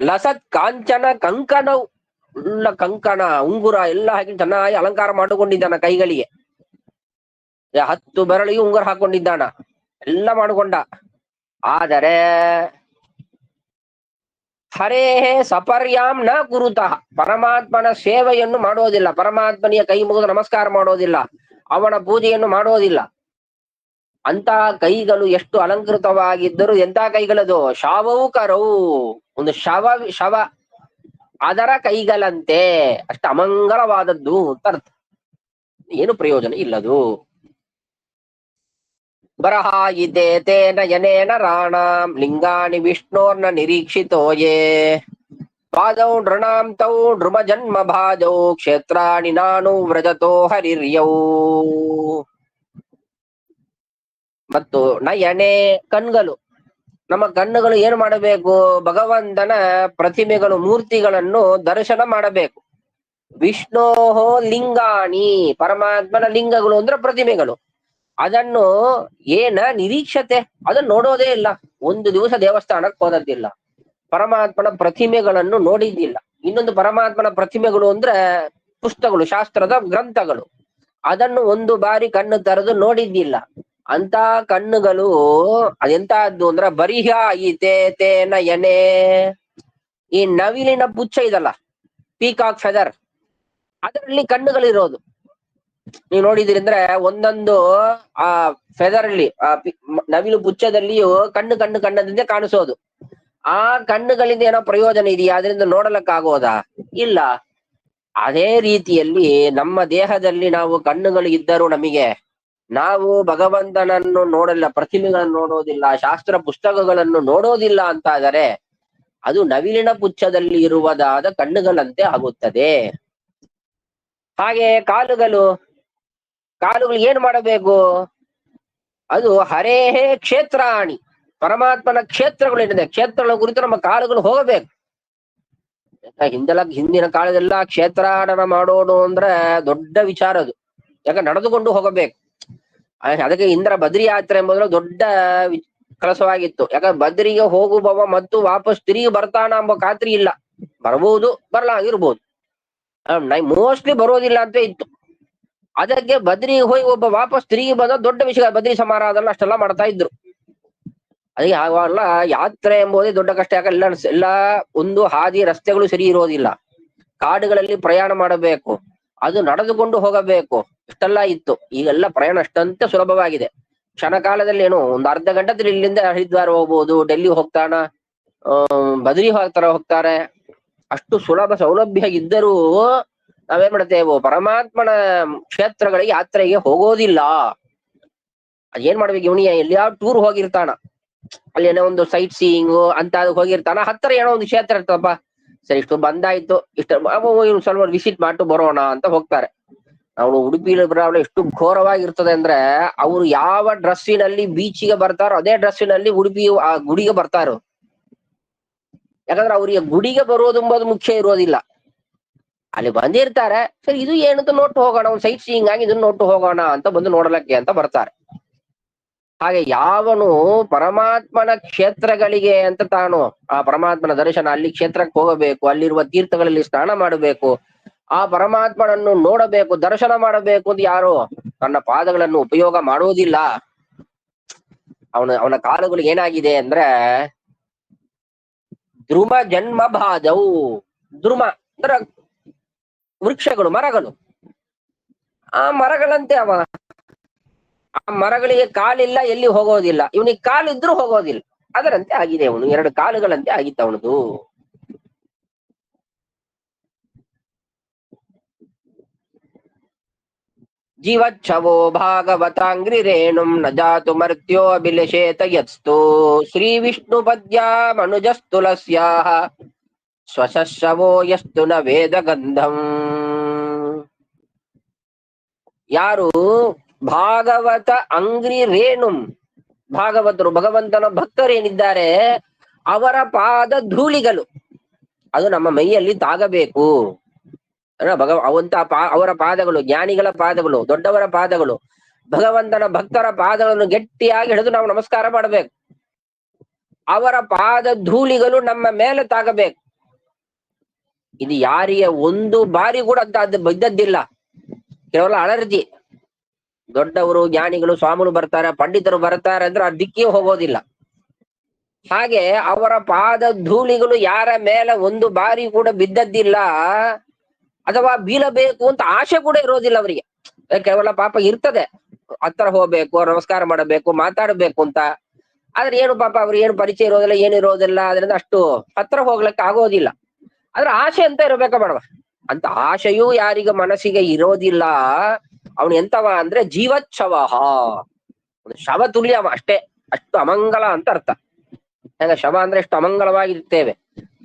ಲಸತ್ ಕಾಂಚನ ಕಂಕಣವು, ಉಳ್ಳ ಕಂಕಣ ಉಂಗುರ ಎಲ್ಲ ಹಾಕಿ ಚೆನ್ನಾಗಿ ಅಲಂಕಾರ ಮಾಡಿಕೊಂಡಿದ್ದಾನ ಕೈಗಳಿಗೆ. 10 ಬೆರಳಿಗೆ ಉಂಗುರ ಹಾಕೊಂಡಿದ್ದಾನ, ಎಲ್ಲ ಮಾಡಿಕೊಂಡ. ಆದರೆ ಹರೇ ಸಪರ್ಯಾಂ ನ ಕುರುತಃ, ಪರಮಾತ್ಮನ ಸೇವೆಯನ್ನು ಮಾಡೋದಿಲ್ಲ, ಪರಮಾತ್ಮನಿಯ ಕೈ ಮುಗಿದು ನಮಸ್ಕಾರ ಮಾಡೋದಿಲ್ಲ, ಅವನ ಪೂಜೆಯನ್ನು ಮಾಡೋದಿಲ್ಲ. ಅಂತ ಕೈಗಳು ಎಷ್ಟು ಅಲಂಕೃತವಾಗಿದ್ದರು, ಎಂತ ಕೈಗಳದು, ಶಾವವು ಕರವು, ಒಂದು ಶವ ಅದರ ಕೈಗಳಂತೆ, ಅಷ್ಟು ಅಮಂಗಲವಾದದ್ದು ಅಂತ ಅರ್ಥ, ಏನು ಪ್ರಯೋಜನ ಇಲ್ಲದು. ಬರಹಾಯಿತೆ ತೇನ ಯನೇನ ರಾಣಾಂ ಲಿಂಗಾನಿ ವಿಷ್ಣೋರ್ನ ನಿರೀಕ್ಷಿತೋಯೇ ಪಾದೌ ನೃಣಾಂ ತೌ ನೃಮ ಜನ್ಮ ಭಾಜೌ ಕ್ಷೇತ್ರಾಣಿ ನಾನು ವ್ರಜತೋ ಹರಿರ್ಯೌ. ಮತ್ತು ನಯನೆ ಕಣ್ಗಳು, ನಮ್ಮ ಕಣ್ಣುಗಳು ಏನು ಮಾಡಬೇಕು, ಭಗವಂತನ ಪ್ರತಿಮೆಗಳು ಮೂರ್ತಿಗಳನ್ನು ದರ್ಶನ ಮಾಡಬೇಕು. ವಿಷ್ಣೋಹೋ ಲಿಂಗಾಣಿ, ಪರಮಾತ್ಮನ ಲಿಂಗಗಳು ಅಂದ್ರೆ ಪ್ರತಿಮೆಗಳು, ಅದನ್ನು ಏನ ನಿರೀಕ್ಷತೆ, ಅದನ್ನು ನೋಡೋದೇ ಇಲ್ಲ. ಒಂದು ದಿವಸ ದೇವಸ್ಥಾನಕ್ಕೆ ಹೋದದ್ದಿಲ್ಲ, ಪರಮಾತ್ಮನ ಪ್ರತಿಮೆಗಳನ್ನು ನೋಡಿದ್ದಿಲ್ಲ. ಇನ್ನೊಂದು ಪರಮಾತ್ಮನ ಪ್ರತಿಮೆಗಳು ಅಂದ್ರೆ ಪುಸ್ತಕಗಳು, ಶಾಸ್ತ್ರದ ಗ್ರಂಥಗಳು, ಅದನ್ನು ಒಂದು ಬಾರಿ ಕಣ್ಣು ತೆರೆದು ನೋಡಿದ್ದಿಲ್ಲ. ಅಂತ ಕಣ್ಣುಗಳು ಅದೆಂತಹದ್ದು ಅಂದ್ರೆ ಬರಿಹ ಈತೆ ತೇನ ಯನೆ, ಈ ನವಿಲಿನ ಪುಚ್ಛ ಇದಲ್ಲ, ಪೀಕಾಕ್ ಫೆದರ್, ಅದರಲ್ಲಿ ಕಣ್ಣುಗಳಿರೋದು. ನೀವು ನೋಡಿದಿರಿ ಅಂದ್ರೆ ಒಂದೊಂದು ಆ ಫೆದರ್ ಅಲ್ಲಿ ನವಿಲು ಪುಚ್ಛದಲ್ಲಿಯೂ ಕಣ್ಣದಿಂದ ಕಾಣಿಸೋದು. ಆ ಕಣ್ಣುಗಳಿಂದ ಏನೋ ಪ್ರಯೋಜನ ಇದೆಯಾ? ಅದರಿಂದ ನೋಡಲಕ್ಕಾಗೋದಾ? ಇಲ್ಲ. ಅದೇ ರೀತಿಯಲ್ಲಿ ನಮ್ಮ ದೇಹದಲ್ಲಿ ನಾವು ಕಣ್ಣುಗಳು ಇದ್ದರೂ ನಾವು ಭಗವಂತನನ್ನು ನೋಡಲ್ಲ, ಪ್ರತಿಮೆಗಳನ್ನು ನೋಡೋದಿಲ್ಲ, ಶಾಸ್ತ್ರ ಪುಸ್ತಕಗಳನ್ನು ನೋಡೋದಿಲ್ಲ ಅಂತಾದರೆ ಅದು ನವಿಲಿನ ಪುಚ್ಛದಲ್ಲಿ ಇರುವುದಾದ ಕಣ್ಣುಗಳಂತೆ ಆಗುತ್ತದೆ. ಹಾಗೆ ಕಾಲುಗಳು ಏನ್ ಮಾಡಬೇಕು? ಅದು ಹರೇಹೇ ಕ್ಷೇತ್ರಾಣಿ, ಪರಮಾತ್ಮನ ಕ್ಷೇತ್ರಗಳು ಏನಿದೆ, ಕ್ಷೇತ್ರಗಳ ಕುರಿತು ನಮ್ಮ ಕಾಲುಗಳು ಹೋಗಬೇಕು. ಹಿಂದಿನ ಕಾಲದೆಲ್ಲ ಕ್ಷೇತ್ರಾಟನ ಮಾಡೋಣ ಅಂದ್ರೆ ದೊಡ್ಡ ವಿಚಾರ ಅದು. ಯಾಕೆ ನಡೆದುಕೊಂಡು ಹೋಗಬೇಕು. ಅದಕ್ಕೆ ಇಂದ್ರ ಬದ್ರಿ ಯಾತ್ರೆ ಎಂಬುದು ದೊಡ್ಡ ಕೆಲಸವಾಗಿತ್ತು. ಯಾಕಂದ್ರೆ ಬದ್ರಿಗೆ ಹೋಗುವವ ಮತ್ತು ವಾಪಸ್ ತಿರುಗಿ ಬರ್ತಾನ ಎಂಬ ಖಾತ್ರಿ ಇಲ್ಲ. ಬರ್ಬೋದು, ಬರ್ಲಾಗಿರ್ಬೋದು, ಮೋಸ್ಟ್ಲಿ ಬರೋದಿಲ್ಲ ಅಂತ ಇತ್ತು. ಅದಕ್ಕೆ ಬದ್ರಿಗೆ ಹೋಗಿ ಒಬ್ಬ ವಾಪಸ್ ತಿರುಗಿ ಬಂದ ದೊಡ್ಡ ವಿಷಯ. ಬದ್ರಿ ಸಮಾರಾಧನೆ ಅಷ್ಟೆಲ್ಲ ಮಾಡ್ತಾ ಇದ್ರು. ಅದಕ್ಕೆ ಅವೆಲ್ಲ ಯಾತ್ರೆ ಎಂಬುದೇ ದೊಡ್ಡ ಕಷ್ಟ. ಯಾಕಲ್ಲ ಎಲ್ಲ ಒಂದು ಹಾದಿ ರಸ್ತೆಗಳು ಸರಿ ಇರೋದಿಲ್ಲ, ಕಾಡುಗಳಲ್ಲಿ ಪ್ರಯಾಣ ಮಾಡಬೇಕು, ಅದು ನಡೆದುಕೊಂಡು ಹೋಗಬೇಕು, ಇಷ್ಟೆಲ್ಲ ಇತ್ತು. ಈಗೆಲ್ಲ ಪ್ರಯಾಣ ಅಷ್ಟಂತೆ ಸುಲಭವಾಗಿದೆ. ಕ್ಷಣ ಕಾಲದಲ್ಲಿ ಏನು ಒಂದು ಅರ್ಧ ಗಂಟೆ ಇಲ್ಲಿಂದ ಹರಿದ್ವಾರ ಹೋಗ್ಬೋದು, ಡೆಲ್ಲಿ ಹೋಗ್ತಾನ, ಬದ್ರಿ ಹೋಗ್ತಾರೆ. ಅಷ್ಟು ಸುಲಭ ಸೌಲಭ್ಯ ಇದ್ದರೂ ನಾವೇನ್ ಮಾಡ್ತೇವೆ? ಪರಮಾತ್ಮನ ಕ್ಷೇತ್ರಗಳಿಗೆ ಯಾತ್ರೆಗೆ ಹೋಗೋದಿಲ್ಲ. ಅದೇನ್ ಮಾಡ್ಬೇಕು? ಇವನಿಗೆ ಎಲ್ಲಿಯಾ ಟೂರ್ ಹೋಗಿರ್ತಾನ, ಅಲ್ಲಿ ಏನೋ ಒಂದು ಸೈಟ್ ಸೀಯಿಂಗ್ ಅಂತ ಹೋಗಿರ್ತಾನ, ಹತ್ತಿರ ಏನೋ ಒಂದು ಕ್ಷೇತ್ರ ಇರ್ತಪ್ಪ, ಸರಿ ಇಷ್ಟು ಬಂದಾಯ್ತು, ಸ್ವಲ್ಪ ವಿಸಿಟ್ ಮಾಡ್ತು ಬರೋಣ ಅಂತ ಹೋಗ್ತಾರೆ. ಅವನು ಉಡುಪಿಲಿ ಬರೋಲ್ಲ, ಎಷ್ಟು ಘೋರವಾಗಿರ್ತದೆ ಅಂದ್ರೆ ಅವ್ರು ಯಾವ ಡ್ರೆಸ್ಸಿನಲ್ಲಿ ಬೀಚಿಗೆ ಬರ್ತಾರೋ ಅದೇ ಡ್ರೆಸ್ಸಿನಲ್ಲಿ ಉಡುಪಿ ಆ ಗುಡಿಗೆ ಬರ್ತಾರೋ. ಯಾಕಂದ್ರೆ ಅವ್ರಿಗೆ ಗುಡಿಗೆ ಬರೋದೆಂಬುದು ಮುಖ್ಯ ಇರೋದಿಲ್ಲ. ಅಲ್ಲಿ ಬಂದಿರ್ತಾರೆ, ಸರಿ ಇದು ಏನಂತ ನೋಟ್ಟು ಹೋಗೋಣ, ಒಂದು ಸೈಟ್ ಸೀಯಿಂಗ್ ಆಗಿ ಇದನ್ನ ನೋಟ್ಟು ಹೋಗೋಣ ಅಂತ ಬಂದು ನೋಡಲಕ್ಕೆ ಅಂತ ಬರ್ತಾರೆ. ಹಾಗೆ ಯಾವನು ಪರಮಾತ್ಮನ ಕ್ಷೇತ್ರಗಳಿಗೆ ಅಂತ ತಾನು ಆ ಪರಮಾತ್ಮನ ದರ್ಶನ, ಅಲ್ಲಿ ಕ್ಷೇತ್ರಕ್ಕೆ ಹೋಗಬೇಕು, ಅಲ್ಲಿರುವ ತೀರ್ಥಗಳಲ್ಲಿ ಸ್ನಾನ ಮಾಡಬೇಕು, ಆ ಪರಮಾತ್ಮನನ್ನು ನೋಡಬೇಕು, ದರ್ಶನ ಮಾಡಬೇಕು ಅಂತ ಯಾರು ತನ್ನ ಪಾದಗಳನ್ನು ಉಪಯೋಗ ಮಾಡುವುದಿಲ್ಲ, ಅವನ ಕಾಲುಗಳಿಗೆ ಏನಾಗಿದೆ ಅಂದ್ರೆ ಧ್ರುವ ಜನ್ಮ ಬಾಧವು. ಧ್ರುವ ಅಂದ್ರೆ ವೃಕ್ಷಗಳು, ಮರಗಳು. ಆ ಮರಗಳಂತೆ ಆ ಮರಗಳಿಗೆ ಕಾಲಿಲ್ಲ, ಎಲ್ಲಿ ಹೋಗೋದಿಲ್ಲ. ಇವನಿಗೆ ಕಾಲಿದ್ರೂ ಹೋಗೋದಿಲ್ಲ. ಅದರಂತೆ ಆಗಿದೆ ಅವನು, ಎರಡು ಕಾಲುಗಳಂತೆ ಆಗಿತ್ತು ಅವನದು. ಜೀವಚ್ಛವೋ ಭಾಗವತಾಂಗ್ರಿ ರೇಣುಂ ನ ಜಾತು ಮರ್ತ್ಯೋ ಅಭಿಲಷೇತ ಯತ್ಸ್ತು ಶ್ರೀ ವಿಷ್ಣು ಪದ್ಯ ಮನುಜಸ್ತುಲಸ್ಯಾಹ ಸ್ವಶವೋ ಯಸ್ತು ನ ವೇದ ಗಂಧಂ. ಯಾರು ಭಾಗವತ ಅಂಗ್ರಿ ರೇಣುಂ, ಭಾಗವತರು ಭಗವಂತನ ಭಕ್ತರೇನಿದ್ದಾರೆ ಅವರ ಪಾದ ಧೂಳಿಗಳು ಅದು ನಮ್ಮ ಮೈಯಲ್ಲಿ ತಾಗಬೇಕು. ಅವರ ಪಾದಗಳು, ಜ್ಞಾನಿಗಳ ಪಾದಗಳು, ದೊಡ್ಡವರ ಪಾದಗಳು, ಭಗವಂತನ ಭಕ್ತರ ಪಾದಗಳನ್ನು ಗಟ್ಟಿಯಾಗಿ ಹಿಡಿದು ನಾವು ನಮಸ್ಕಾರ ಮಾಡಬೇಕು. ಅವರ ಪಾದ ಧೂಳಿಗಳು ನಮ್ಮ ಮೇಲೆ ತಾಗಬೇಕು. ಇದು ಯಾರಿಗೆ ಒಂದು ಬಾರಿ ಕೂಡ ಅಂತ ಬಿದ್ದದ್ದಿಲ್ಲ, ಕೇವಲ ಅಲರ್ಜಿ. ದೊಡ್ಡವರು, ಜ್ಞಾನಿಗಳು, ಸ್ವಾಮಿಗಳು ಬರ್ತಾರೆ, ಪಂಡಿತರು ಬರ್ತಾರೆ ಅಂದ್ರೆ ಆ ದಿಕ್ಕೇ ಹೋಗೋದಿಲ್ಲ. ಹಾಗೆ ಅವರ ಪಾದ ಧೂಳಿಗಳು ಯಾರ ಮೇಲೆ ಒಂದು ಬಾರಿ ಕೂಡ ಬಿದ್ದದ್ದಿಲ್ಲ, ಅಥವಾ ಬೀಳಬೇಕು ಅಂತ ಆಸೆ ಕೂಡ ಇರೋದಿಲ್ಲ ಅವರಿಗೆ. ಕೇವಲ ಪಾಪ ಇರ್ತದೆ, ಹತ್ರ ಹೋಗ್ಬೇಕು, ನಮಸ್ಕಾರ ಮಾಡಬೇಕು, ಮಾತಾಡಬೇಕು ಅಂತ. ಆದ್ರೆ ಏನು ಪಾಪ ಅವ್ರಿಗೆ ಏನು ಪರಿಚಯ ಇರೋದಿಲ್ಲ, ಏನಿರೋದಿಲ್ಲ, ಅದರಿಂದ ಅಷ್ಟು ಹತ್ರ ಹೋಗ್ಲಿಕ್ಕೆ ಆಗೋದಿಲ್ಲ. ಆದ್ರೆ ಆಸೆ ಅಂತ ಇರಬೇಕ ಬೇಡವ? ಅಂತ ಆಶೆಯೂ ಯಾರಿಗ ಮನಸ್ಸಿಗೆ ಇರೋದಿಲ್ಲ ಅವನು ಎಂತವ ಅಂದ್ರೆ ಜೀವಚ್ಛವ, ಒಂದು ಶವ ತುಲ್ಯವ ಅಷ್ಟೇ. ಅಷ್ಟು ಅಮಂಗಲ ಅಂತ ಅರ್ಥ. ಹಾಗ ಶವ ಅಂದ್ರೆ ಎಷ್ಟು ಅಮಂಗಲವಾಗಿರ್ತೇವೆ,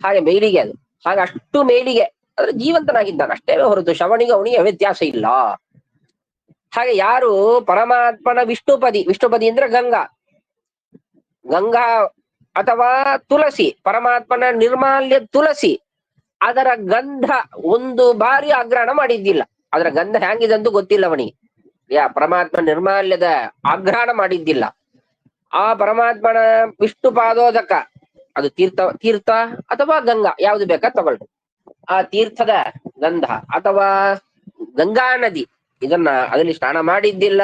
ಹಾಗೆ ಮೇಲಿಗೆ ಅದು, ಹಾಗೆ ಅಷ್ಟು ಮೇಲಿಗೆ ಅಂದ್ರೆ ಜೀವಂತನಾಗಿದ್ದಾನೆ ಅಷ್ಟೇ ಹೊರತು ಶವನಿಗೆ ಅವನಿಗೆ ವ್ಯತ್ಯಾಸ ಇಲ್ಲ. ಹಾಗೆ ಯಾರು ಪರಮಾತ್ಮನ ವಿಷ್ಣುಪದಿ ಅಂದ್ರೆ ಗಂಗಾ ಅಥವಾ ತುಳಸಿ, ಪರಮಾತ್ಮನ ನಿರ್ಮಾಲ್ಯ ತುಳಸಿ, ಅದರ ಗಂಧ ಒಂದು ಬಾರಿ ಆಗ್ರಹಣ ಮಾಡಿದ್ದಿಲ್ಲ. ಅದರ ಗಂಧ ಹ್ಯಾಂಗಿದೆ ಅಂತ ಗೊತ್ತಿಲ್ಲ ಅವನಿಗೆ. ಪರಮಾತ್ಮ ನಿರ್ಮಾಲ್ಯದ ಆಗ್ರಹಣ ಮಾಡಿದ್ದಿಲ್ಲ. ಆ ಪರಮಾತ್ಮನ ವಿಷ್ಣು ಪಾದೋದಕ, ಅದು ತೀರ್ಥ ಅಥವಾ ಗಂಗಾ ಯಾವ್ದು ಬೇಕಾ ತಗೊಳ್ಳಿ, ಆ ತೀರ್ಥದ ಗಂಧ ಅಥವಾ ಗಂಗಾ ನದಿ, ಇದನ್ನ ಅದರಲ್ಲಿ ಸ್ನಾನ ಮಾಡಿದ್ದಿಲ್ಲ,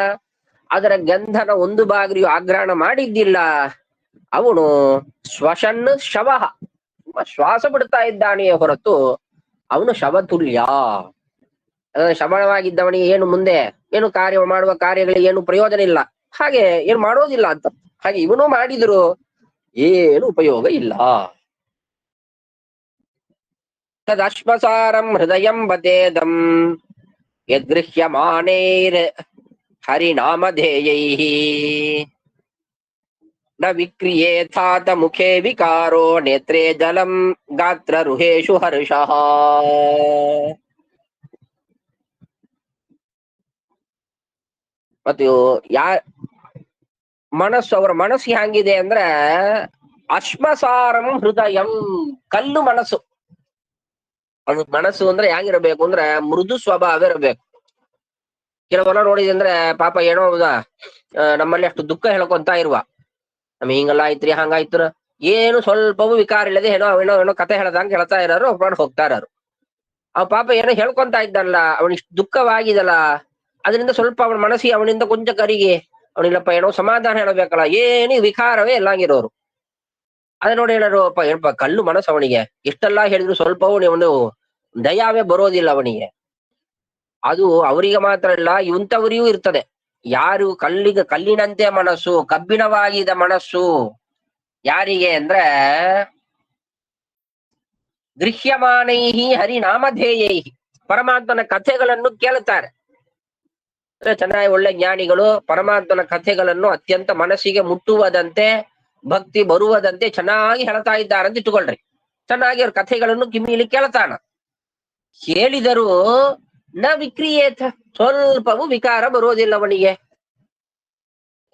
ಅದರ ಗಂಧನ ಒಂದು ಬಾಗಿರಿಯು ಆಗ್ರಹಣ ಮಾಡಿದ್ದಿಲ್ಲ, ಅವನು ಶ್ವಶನ್ ಶವ, ಶ್ವಾಸ ಬಿಡ್ತಾ ಇದ್ದಾನೆಯೇ ಹೊರತು ಅವನು ಶವತುಲ್ಯ. ಶಮನವಾಗಿದ್ದವನಿಗೆ ಏನು ಮುಂದೆ ಏನು ಕಾರ್ಯ ಮಾಡುವ ಕಾರ್ಯಗಳಿಗೆ ಏನು ಪ್ರಯೋಜನ ಇಲ್ಲ, ಹಾಗೆ ಏನು ಮಾಡೋದಿಲ್ಲ ಅಂತ. ಹಾಗೆ ಇವನು ಮಾಡಿದ್ರು ಏನು ಉಪಯೋಗ ಇಲ್ಲ. ತದಶ್ಮಸಾರಂ ಹೃದಯಂ ಬತೇದಂ ಯದೃಹ್ಯಮಾನೈರ್ ಹರಿನಾಮಧೇಯೈಃ ನ ವಿಕ್ರಿಯೇಥಾತ ಮುಖೇ ವಿಕಾರೋ ನೇತ್ರೇ ಜಲಂ ಗಾತ್ರ ರುಹೇಶು ಹರ್ಷಃ. ಮತ್ತು ಮನಸ್ಸು, ಅವರ ಮನಸ್ಸು ಹ್ಯಾಂಗಿದೆ ಅಂದ್ರೆ ಅಶ್ಮಸಾರಂ ಹೃದಯಂ, ಕಲ್ಲು ಮನಸ್ಸು. ಅದು ಮನಸ್ಸು ಅಂದ್ರೆ ಹ್ಯಾಂಗಿರ್ಬೇಕು ಅಂದ್ರೆ ಮೃದು ಸ್ವಭಾವ ಇರಬೇಕು. ಕೆಲವೆಲ್ಲ ನೋಡಿದೆ ಅಂದ್ರೆ ಪಾಪ ಏನೋ ನಮ್ಮಲ್ಲಿ ಅಷ್ಟು ದುಃಖ ಹೇಳ್ಕೊಂತ ಇರುವ, ನಮ್ ಹಿಂಗೆಲ್ಲ ಆಯ್ತ್ರಿ ಹಂಗಾಯ್ತ್ರ ಏನು ಸ್ವಲ್ಪವೂ ವಿಕಾರ ಇಲ್ಲದೆ ಏನೋ ಏನೋ ಏನೋ ಕತೆ ಹೇಳ್ದಂಗೆ ಹೇಳ್ತಾ ಇರೋರು ಒಬ್ಬರು ಹೋಗ್ತಾ ಇರೋರು. ಅವ್ ಪಾಪ ಏನೋ ಹೇಳ್ಕೊಂತ ಇದ್ದಲ್ಲ, ಅವನಿಷ್ಟು ದುಃಖವಾಗಿದಲ್ಲ, ಅದರಿಂದ ಸ್ವಲ್ಪ ಅವನ ಮನಸ್ಸಿಗೆ ಅವನಿಂದ ಕೊಂಚ ಕರಿಗೆ ಅವನಿಲ್ಲಪ್ಪ ಏನೋ ಸಮಾಧಾನ ಹೇಳಬೇಕಲ್ಲ, ಏನು ವಿಕಾರವೇ ಎಲ್ಲಾಗಿರೋರು. ಅದೇ ನೋಡಿ ಹೇಳೋರು ಅಪ್ಪ ಏನಪ್ಪ ಕಲ್ಲು ಮನಸ್ಸು ಅವನಿಗೆ, ಎಷ್ಟೆಲ್ಲಾ ಹೇಳಿದ್ರು ಸ್ವಲ್ಪವೂ ಅವನು ದಯಾವೇ ಬರೋದಿಲ್ಲ ಅವನಿಗೆ. ಅದು ಅವರಿಗೆ ಮಾತ್ರ ಇಲ್ಲ, ಇಂಥವರಿಗೂ ಇರ್ತದೆ. ಯಾರು ಕಲ್ಲಿನಂತೆ ಮನಸ್ಸು, ಕಬ್ಬಿಣವಾಗಿದ ಮನಸ್ಸು ಯಾರಿಗೆ ಅಂದ್ರೆ ಗೃಹ್ಯಮಾನೈಹಿ ಹರಿನಾಮಧೇಯೈಹಿ, ಪರಮಾತ್ಮನ ಕಥೆಗಳನ್ನು ಕೇಳುತ್ತಾರೆ. ಚೆನ್ನಾಗಿ ಒಳ್ಳೆ ಜ್ಞಾನಿಗಳು ಪರಮಾತ್ಮನ ಕಥೆಗಳನ್ನು ಅತ್ಯಂತ ಮನಸ್ಸಿಗೆ ಮುಟ್ಟುವುದಂತೆ, ಭಕ್ತಿ ಬರುವುದಂತೆ ಚೆನ್ನಾಗಿ ಹೇಳ್ತಾ ಇದ್ದಾರೆ ಅಂತ ಇಟ್ಟುಕೊಳ್ರಿ. ಚೆನ್ನಾಗಿ ಅವ್ರ ಕಥೆಗಳನ್ನು ಕಿಮ್ಮಿಲಿ ಕೇಳ್ತಾನ. ಕೇಳಿದರೂ ನ ವಿಕ್ರಿಯೇತ, ಸ್ವಲ್ಪವೂ ವಿಕಾರ ಬರೋದಿಲ್ಲ ಅವನಿಗೆ.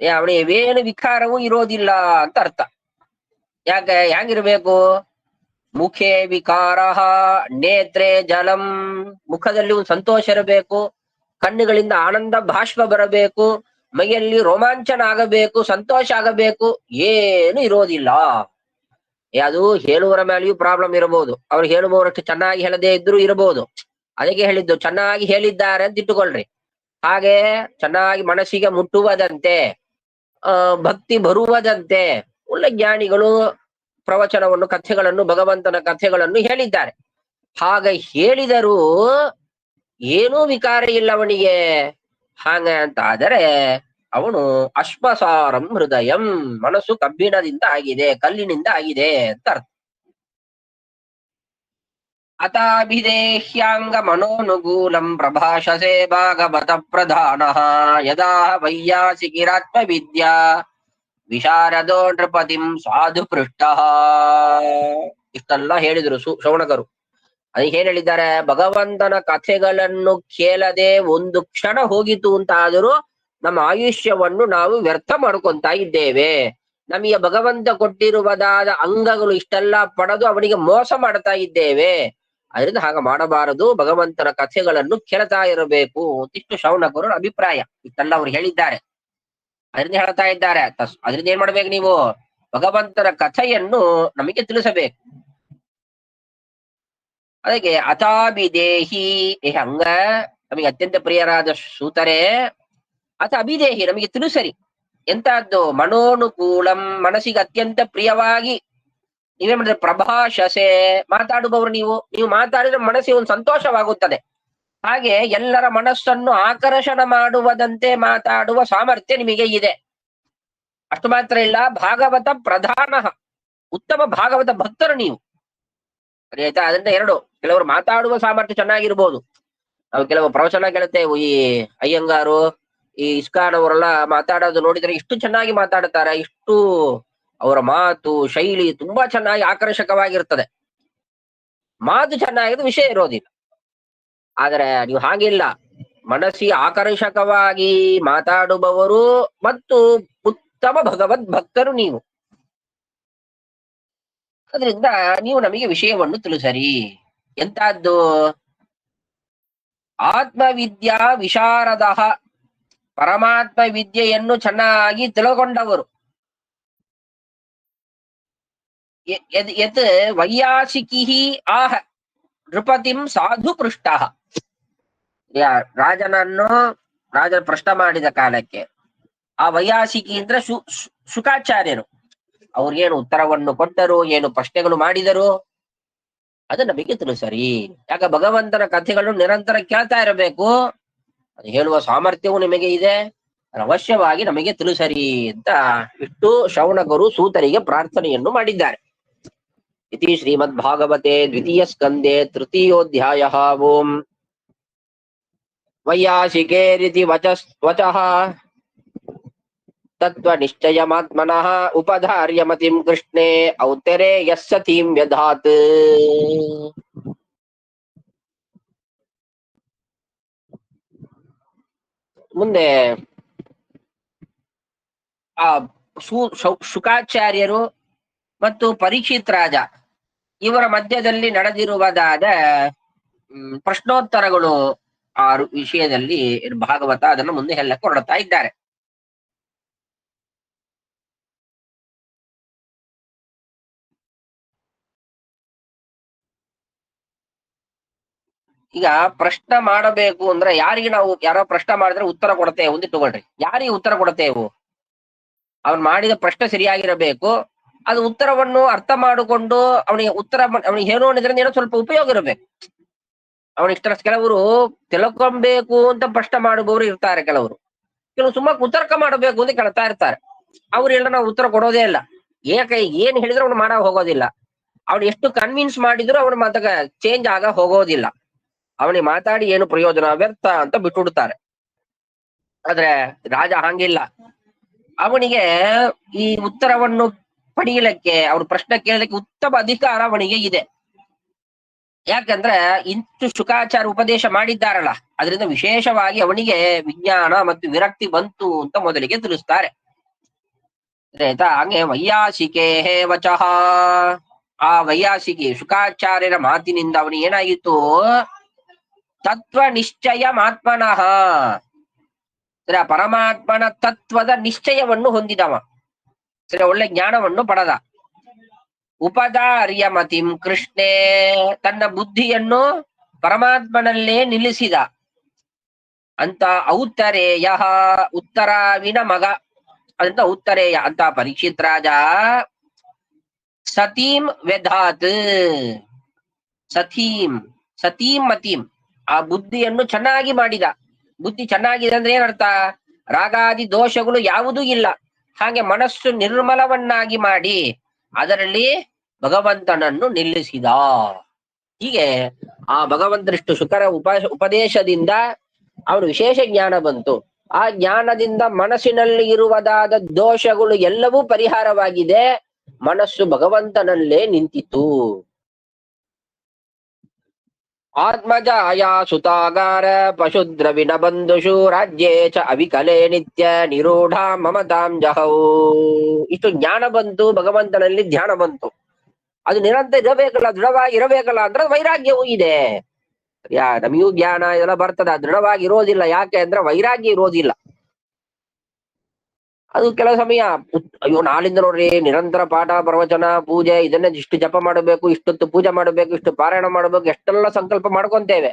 ಅವನಿಗೆ ಏನು ವಿಕಾರವೂ ಇರೋದಿಲ್ಲ ಅಂತ ಅರ್ಥ. ಯಾಕೆ ಹ್ಯಾಂಗಿರ್ಬೇಕು? ಮುಖೇ ವಿಕಾರ ನೇತ್ರೇ ಜಲಂ, ಮುಖದಲ್ಲಿ ಒಂದು ಸಂತೋಷ ಇರಬೇಕು, ಕಣ್ಣುಗಳಿಂದ ಆನಂದ ಭಾಷ್ಪ ಬರಬೇಕು, ಮೈಯಲ್ಲಿ ರೋಮಾಂಚನ ಆಗಬೇಕು, ಸಂತೋಷ ಆಗಬೇಕು, ಏನು ಇರೋದಿಲ್ಲ. ಅದು ಹೇಳುವರ ಮೇಲೆಯೂ ಪ್ರಾಬ್ಲಮ್ ಇರಬಹುದು, ಅವ್ರು ಹೇಳುವವರಷ್ಟು ಚೆನ್ನಾಗಿ ಹೇಳದೇ ಇದ್ರೂ ಇರಬಹುದು. ಅದಕ್ಕೆ ಹೇಳಿದ್ದು ಚೆನ್ನಾಗಿ ಹೇಳಿದ್ದಾರೆ ಅಂತ ಇಟ್ಟುಕೊಳ್ರಿ. ಹಾಗೆ ಚೆನ್ನಾಗಿ ಮನಸ್ಸಿಗೆ ಮುಟ್ಟುವುದಂತೆ, ಭಕ್ತಿ ಬರುವುದಂತೆ ಒಳ್ಳೆ ಜ್ಞಾನಿಗಳು ಪ್ರವಚನವನ್ನು, ಕಥೆಗಳನ್ನು, ಭಗವಂತನ ಕಥೆಗಳನ್ನು ಹೇಳಿದ್ದಾರೆ. ಹಾಗೆ ಹೇಳಿದರೂ ಏನೂ ವಿಕಾರ ಇಲ್ಲ ಅವನಿಗೆ. ಹಾಗೆ ಅಂತ ಆದರೆ ಅವನು ಅಶ್ಮಸಾರಂ ಹೃದಯಂ, ಮನಸ್ಸು ಕಬ್ಬಿಣದಿಂದ ಆಗಿದೆ, ಕಲ್ಲಿನಿಂದ ಆಗಿದೆ ಅಂತ ಅರ್ಥ. ಅತಾಭಿದೇಹ್ಯಾಂಗ ಮನೋನುಗೂಲಂ ಪ್ರಭಾಷಸೆ ಭಾಗವತ ಪ್ರಧಾನ ಯದಾ ವೈಯಾಸಿಕಿರಾತ್ಮ ವಿದ್ಯಾ ವಿಶಾರದೋ ನೃಪತಿಂ ಸಾಧು ಪೃಷ್ಟ. ಇಷ್ಟೆಲ್ಲ ಹೇಳಿದ್ರು ಶೌನಕರು. ಅದಕ್ಕೆ ಏನ್ ಹೇಳಿದ್ದಾರೆ? ಭಗವಂತನ ಕಥೆಗಳನ್ನು ಕೇಳದೆ ಒಂದು ಕ್ಷಣ ಹೋಗಿತು ಅಂತಾದರೂ ನಮ್ಮ ಆಯುಷ್ಯವನ್ನು ನಾವು ವ್ಯರ್ಥ ಮಾಡ್ಕೊಂತ ಇದ್ದೇವೆ. ನಮಗೆ ಭಗವಂತ ಕೊಟ್ಟಿರುವುದಾದ ಅಂಗಗಳು ಇಷ್ಟೆಲ್ಲ ಪಡೆದು ಅವನಿಗೆ ಮೋಸ ಮಾಡ್ತಾ ಇದ್ದೇವೆ. ಅದರಿಂದ ಹಾಗೆ ಮಾಡಬಾರದು, ಭಗವಂತನ ಕಥೆಗಳನ್ನು ಕೇಳ್ತಾ ಇರಬೇಕು ಇಷ್ಟು ಶೌನಕರು ಅಭಿಪ್ರಾಯ. ಇಷ್ಟೆಲ್ಲ ಅವ್ರು ಹೇಳಿದ್ದಾರೆ. ಅದರಿಂದ ಹೇಳ್ತಾ ಇದ್ದಾರೆ, ಅದರಿಂದ ಏನ್ ಮಾಡ್ಬೇಕು ನೀವು? ಭಗವಂತನ ಕಥೆಯನ್ನು ನಮಗೆ ತಿಳಿಸಬೇಕು. ಅದಕ್ಕೆ ಅಥಾಭಿದೇಹಿ, ಹಂಗ ನಮಗೆ ಅತ್ಯಂತ ಪ್ರಿಯರಾದ ಸೂತರೇ, ಅಥ ಅಭಿದೇಹಿ ನಮಗೆ ತಿಳಿಸರಿ. ಎಂತಹದ್ದು? ಮನೋನುಕೂಲಂ, ಮನಸ್ಸಿಗೆ ಅತ್ಯಂತ ಪ್ರಿಯವಾಗಿ ನೀವೇನ್ ಮಾಡಿದ್ರೆ ಪ್ರಭಾಷಸೆ, ಮಾತಾಡುವವರು ನೀವು ಮಾತಾಡಿದ್ರೆ ಮನಸ್ಸಿಗೆ ಒಂದು ಸಂತೋಷವಾಗುತ್ತದೆ. ಹಾಗೆ ಎಲ್ಲರ ಮನಸ್ಸನ್ನು ಆಕರ್ಷಣ ಮಾಡುವುದಂತೆ ಮಾತಾಡುವ ಸಾಮರ್ಥ್ಯ ನಿಮಗೆ ಇದೆ. ಅಷ್ಟು ಮಾತ್ರ ಇಲ್ಲ, ಭಾಗವತ ಪ್ರಧಾನ, ಉತ್ತಮ ಭಾಗವತ ಭಕ್ತರು ನೀವು. ಆಯ್ತಾ? ಅದರಿಂದ ಎರಡು, ಕೆಲವರು ಮಾತಾಡುವ ಸಾಮರ್ಥ್ಯ ಚೆನ್ನಾಗಿರ್ಬೋದು. ನಾವು ಕೆಲವು ಪ್ರವಚನ ಕೇಳುತ್ತೇವೆ, ಈ ಅಯ್ಯಂಗಾರು, ಈ ಇಸ್ಕಾನ್ ಅವರೆಲ್ಲ ಮಾತಾಡೋದು ನೋಡಿದ್ರೆ ಇಷ್ಟು ಚೆನ್ನಾಗಿ ಮಾತಾಡುತ್ತಾರೆ, ಇಷ್ಟು ಅವರ ಮಾತು ಶೈಲಿ ತುಂಬಾ ಚೆನ್ನಾಗಿ ಆಕರ್ಷಕವಾಗಿರ್ತದೆ. ಮಾತು ಚೆನ್ನಾಗಿದ್ದು ವಿಷಯ ಇರೋದಿಲ್ಲ. ಆದರೆ ನೀವು ಹಾಗಿಲ್ಲ, ಮನಸ್ಸಿಗೆ ಆಕರ್ಷಕವಾಗಿ ಮಾತಾಡುವವರು ಮತ್ತು ಉತ್ತಮ ಭಗವದ್ ಭಕ್ತರು ನೀವು. ಅದರಿಂದ ನೀವು ನಮಗೆ ವಿಷಯವನ್ನು ತಿಳಿಸರಿ. ಎಂತಹದ್ದು? ಆತ್ಮವಿದ್ಯಾ ವಿಶಾರದ, ಪರಮಾತ್ಮ ವಿದ್ಯೆಯನ್ನು ಚೆನ್ನಾಗಿ ತಿಳ್ಕೊಂಡವರು. ಯತ್ ವೈಯಾಸಿಕಿ ಆಹ ನೃಪತಿಂ ಸಾಧು ಪೃಷ್ಟ. ರಾಜನ ಪ್ರಶ್ನೆ ಮಾಡಿದ ಕಾಲಕ್ಕೆ ಆ ವೈಯಾಸಿಕಿ ಅಂದ್ರೆ ಶುಕಾಚಾರ್ಯರು, ಅವ್ರಿಗೇನು ಉತ್ತರವನ್ನು ಕೊಟ್ಟರು, ಏನು ಪ್ರಶ್ನೆಗಳು ಮಾಡಿದರು, ಅದು ನಮಗೆ ತಿಳಿಸರಿ. ಯಾಕ ಭಗವಂತನ ಕಥೆಗಳನ್ನು ನಿರಂತರ ಕೇಳ್ತಾ ಇರಬೇಕು, ಅದು ಹೇಳುವ ಸಾಮರ್ಥ್ಯವು ನಿಮಗೆ ಇದೆ, ಅವಶ್ಯವಾಗಿ ನಮಗೆ ತಿಳಿಸರಿ ಅಂತ ಇಷ್ಟು ಶೌನಕರು ಸೂತರಿಗೆ ಪ್ರಾರ್ಥನೆಯನ್ನು ಮಾಡಿದ್ದಾರೆ. ಇತಿ ಶ್ರೀಮದ್ ಭಾಗವತೆ ದ್ವಿತೀಯ ಸ್ಕಂದೆ ತೃತೀಯೋಧ್ಯಾಯ. ಓಂ ವೈಯಾಸಿಕೇರಿತಿ ವಚಃ ತತ್ವನಿಶ್ಚಯಮಾತ್ಮನಃ ಉಪಧಾರ್ಯ ಮತಿಂ ಕೃಷ್ಣೇ ಔತ್ತರೆ ಯಸ್ಸತೀಂ ವ್ಯಧಾತ್. ಮುಂದೆ ಆ ಶುಕಾಚಾರ್ಯರು ಮತ್ತು ಪರೀಕ್ಷಿತ್ ರಾಜ ಇವರ ಮಧ್ಯದಲ್ಲಿ ನಡೆದಿರುವುದಾದ ಪ್ರಶ್ನೋತ್ತರಗಳು ಆ ವಿಷಯದಲ್ಲಿ ಭಾಗವತ ಅದನ್ನು ಮುಂದೆ ಹೇಳಕ್ಕೆ ಹೊರಡ್ತಾ ಇದ್ದಾರೆ. ಈಗ ಪ್ರಶ್ನೆ ಮಾಡಬೇಕು ಅಂದ್ರೆ ಯಾರಿಗೆ ನಾವು ಯಾರೋ ಪ್ರಶ್ನೆ ಮಾಡಿದ್ರೆ ಉತ್ತರ ಕೊಡ್ತೇವೆ ಒಂದು ತಗೊಳ್ರಿ. ಯಾರಿಗೆ ಉತ್ತರ ಕೊಡ್ತೇವು? ಅವ್ನು ಮಾಡಿದ ಪ್ರಶ್ನೆ ಸರಿಯಾಗಿರಬೇಕು, ಅದು ಉತ್ತರವನ್ನು ಅರ್ಥ ಮಾಡಿಕೊಂಡು ಅವನಿಗೆ ಅವನಿಗೆ ಏನು ಅನ್ನೋದ್ರಿಂದ ಏನೋ ಸ್ವಲ್ಪ ಉಪಯೋಗ ಇರಬೇಕು. ಅವನಿಗೆ ಕೆಲವರು ತಿಳ್ಕೊಬೇಕು ಅಂತ ಪ್ರಶ್ನೆ ಮಾಡುವವರು ಇರ್ತಾರೆ, ಕೆಲವರು ಸುಮ್ಮನೆ ಉತ್ತರಕ ಮಾಡಬೇಕು ಅಂತ ಕೇಳ್ತಾ ಇರ್ತಾರೆ. ಅವ್ರೆಲ್ಲ ನಾವು ಉತ್ತರ ಕೊಡೋದೇ ಇಲ್ಲ. ಏನ್ ಹೇಳಿದ್ರು ಅವ್ನು ಮಾಡ ಹೋಗೋದಿಲ್ಲ. ಅವ್ನು ಎಷ್ಟು ಕನ್ವಿನ್ಸ್ ಮಾಡಿದ್ರು ಅವ್ನ ಮಾತಕ ಚೇಂಜ್ ಆಗ ಹೋಗೋದಿಲ್ಲ. ಅವನಿಗೆ ಮಾತಾಡಿ ಏನು ಪ್ರಯೋಜನ, ವ್ಯರ್ಥ ಅಂತ ಬಿಟ್ಟುಬಿಡ್ತಾರೆ. ಆದ್ರೆ ರಾಜ ಹಂಗಿಲ್ಲ. ಅವನಿಗೆ ಈ ಉತ್ತರವನ್ನು ಪಡೆಯಲಿಕ್ಕೆ, ಅವ್ರ ಪ್ರಶ್ನೆ ಕೇಳಲಿಕ್ಕೆ ಉತ್ತಮ ಅಧಿಕಾರ ಅವನಿಗೆ ಇದೆ. ಯಾಕಂದ್ರೆ ಇಂತು ಶುಕಾಚಾರ ಉಪದೇಶ ಮಾಡಿದ್ದಾರಲ್ಲ, ಅದರಿಂದ ವಿಶೇಷವಾಗಿ ಅವನಿಗೆ ವಿಜ್ಞಾನ ಮತ್ತು ವಿರಕ್ತಿ ಬಂತು ಅಂತ ಮೊದಲಿಗೆ ತಿಳಿಸ್ತಾರೆ. ಆಯ್ತಾ? ಹಂಗೆ ವೈಯಾಸಿಕೆ ಹೇ ವಚಃ, ಆ ವೈಯಾಸಿಕಿ ಶುಕಾಚಾರ್ಯರ ಮಾತಿನಿಂದ ಅವನಿಗೆ ಏನಾಗಿತ್ತು? ತತ್ವ ನಿಶ್ಚಯ ಆತ್ಮನಃ, ಪರಮಾತ್ಮನ ತತ್ವದ ನಿಶ್ಚಯವನ್ನು ಹೊಂದಿದವ, ಒಳ್ಳೆ ಜ್ಞಾನವನ್ನು ಪಡೆದ. ಉಪಧಾರ್ಯ ಮತಿಂ ಕೃಷ್ಣೇ, ತನ್ನ ಬುದ್ಧಿಯನ್ನು ಪರಮಾತ್ಮನಲ್ಲೇ ನಿಲ್ಲಿಸಿದ. ಅಂತ ಔತ್ತರೇಯ, ಉತ್ತರಾವಿನ ಮಗ ಅಂತ ಉತ್ತರೇಯ ಅಂತ ಪರೀಕ್ಷಿತ್ ರಾಜ ಸತೀಂ ವ್ಯಧಾತ್, ಸತೀಂ ಮತೀಂ, ಆ ಬುದ್ಧಿಯನ್ನು ಚೆನ್ನಾಗಿ ಮಾಡಿದ. ಬುದ್ಧಿ ಚೆನ್ನಾಗಿದೆ ಅಂದ್ರೆ ಏನರ್ಥ? ರಾಗಾದಿ ದೋಷಗಳು ಯಾವುದೂ ಇಲ್ಲ. ಹಾಗೆ ಮನಸ್ಸು ನಿರ್ಮಲವನ್ನಾಗಿ ಮಾಡಿ ಅದರಲ್ಲಿ ಭಗವಂತನನ್ನು ನಿಲ್ಲಿಸಿದ. ಹೀಗೆ ಆ ಭಗವಂತನಿಷ್ಟು ಶುಕರ ಉಪದೇಶದಿಂದ ಅವನು ವಿಶೇಷ ಜ್ಞಾನ ಬಂತು. ಆ ಜ್ಞಾನದಿಂದ ಮನಸ್ಸಿನಲ್ಲಿ ಇರುವುದಾದ ದೋಷಗಳು ಎಲ್ಲವೂ ಪರಿಹಾರವಾಗಿದೆ. ಮನಸ್ಸು ಭಗವಂತನಲ್ಲೇ ನಿಂತಿತು. ಆತ್ಮಜಾಯ ಸುತಾಗಾರ ಪಶುದ್ರವಿನ ಬಂಧುಷು ರಾಜ್ಯೇ ಚ ಅವಿಕಲೆ ನಿತ್ಯ ನಿರೂಢ ಮಮತಾಂ ಜಹೌ. ಇಷ್ಟು ಜ್ಞಾನ ಬಂತು, ಭಗವಂತನಲ್ಲಿ ಧ್ಯಾನ ಬಂತು. ಅದು ನಿರಂತರ ಇರಬೇಕಲ್ಲ, ದೃಢವಾಗಿ ಇರಬೇಕಲ್ಲ ಅಂದ್ರೆ ವೈರಾಗ್ಯವೂ ಇದೆ. ನಮಗೂ ಜ್ಞಾನ ಇದೆಲ್ಲ ಬರ್ತದ, ದೃಢವಾಗಿ ಇರೋದಿಲ್ಲ. ಯಾಕೆ ಅಂದ್ರೆ ವೈರಾಗ್ಯ ಇರೋದಿಲ್ಲ. ಅದು ಕೆಲವು ಸಮಯ ಅಯ್ಯೋ ನಾಳಿಂದ ನೋಡ್ರಿ ನಿರಂತರ ಪಾಠ ಪ್ರವಚನ ಪೂಜೆ ಇದನ್ನೇ ಇಷ್ಟು ಜಪ ಮಾಡಬೇಕು, ಇಷ್ಟೊತ್ತು ಪೂಜೆ ಮಾಡಬೇಕು, ಇಷ್ಟು ಪಾರಾಯಣ ಮಾಡಬೇಕು, ಎಷ್ಟೆಲ್ಲ ಸಂಕಲ್ಪ ಮಾಡ್ಕೊಂತೇವೆ.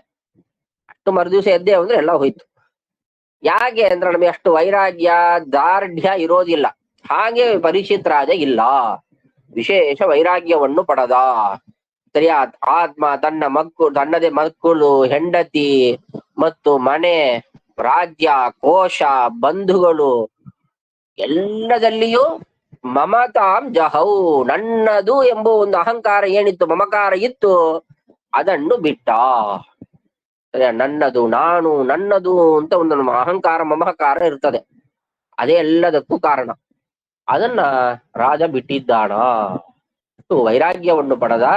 ಅಷ್ಟು ಮರುದಿವಸ ಎದ್ದೆ ಅಂದ್ರೆ ಎಲ್ಲ ಹೋಯ್ತು. ಯಾಕೆ ಅಂದ್ರೆ ನಮಗೆ ಅಷ್ಟು ವೈರಾಗ್ಯ ದಾರ್ಢ್ಯ ಇರೋದಿಲ್ಲ. ಹಾಗೆ ಪರೀಕ್ಷಿತ್ ರಾಜ ಇಲ್ಲ, ವಿಶೇಷ ವೈರಾಗ್ಯವನ್ನು ಪಡೆದ. ಸರಿಯಾ? ಆತ್ಮ ತನ್ನದೇ ಮಕ್ಕಳು, ಹೆಂಡತಿ ಮತ್ತು ಮನೆ, ರಾಜ್ಯ, ಕೋಶ, ಬಂಧುಗಳು ಎಲ್ಲದಲ್ಲಿಯೂ ಮಮತಾಂ ಜಹೌ, ನನ್ನದು ಎಂಬ ಒಂದು ಅಹಂಕಾರ ಏನಿತ್ತು, ಮಮಕಾರ ಇತ್ತು, ಅದನ್ನು ಬಿಟ್ಟ. ನನ್ನದು, ನಾನು, ನನ್ನದು ಅಂತ ಒಂದು ಅಹಂಕಾರ ಮಮಕಾರ ಇರ್ತದೆ. ಅದೇ ಎಲ್ಲದಕ್ಕೂ ಕಾರಣ. ಅದನ್ನ ರಾಜ ಬಿಟ್ಟಿದ್ದಾನ. ವೈರಾಗ್ಯವನ್ನು ಪಡೆದ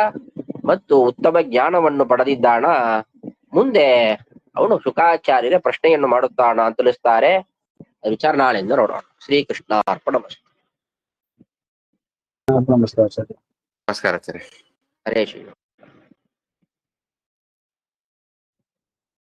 ಮತ್ತು ಉತ್ತಮ ಜ್ಞಾನವನ್ನು ಪಡೆದಿದ್ದಾನ. ಮುಂದೆ ಅವನು ಶುಕಾಚಾರ್ಯರ ಪ್ರಶ್ನೆಯನ್ನು ಮಾಡುತ್ತಾನ ಅಂತ ತಿಳಿಸ್ತಾರೆ. ವಿಚಾರ ನಾಳೆಯಿಂದ ನೋಡೋಣ. ಶ್ರೀಕೃಷ್ಣ ಅರ್ಪಣಮಸ್ತು. ನಮಸ್ಕಾರ ಆಚಾರ್ಯ. ನಮಸ್ಕಾರ ಆಚಾರ್ಯ. ಹರೇ ಶ್ರೀ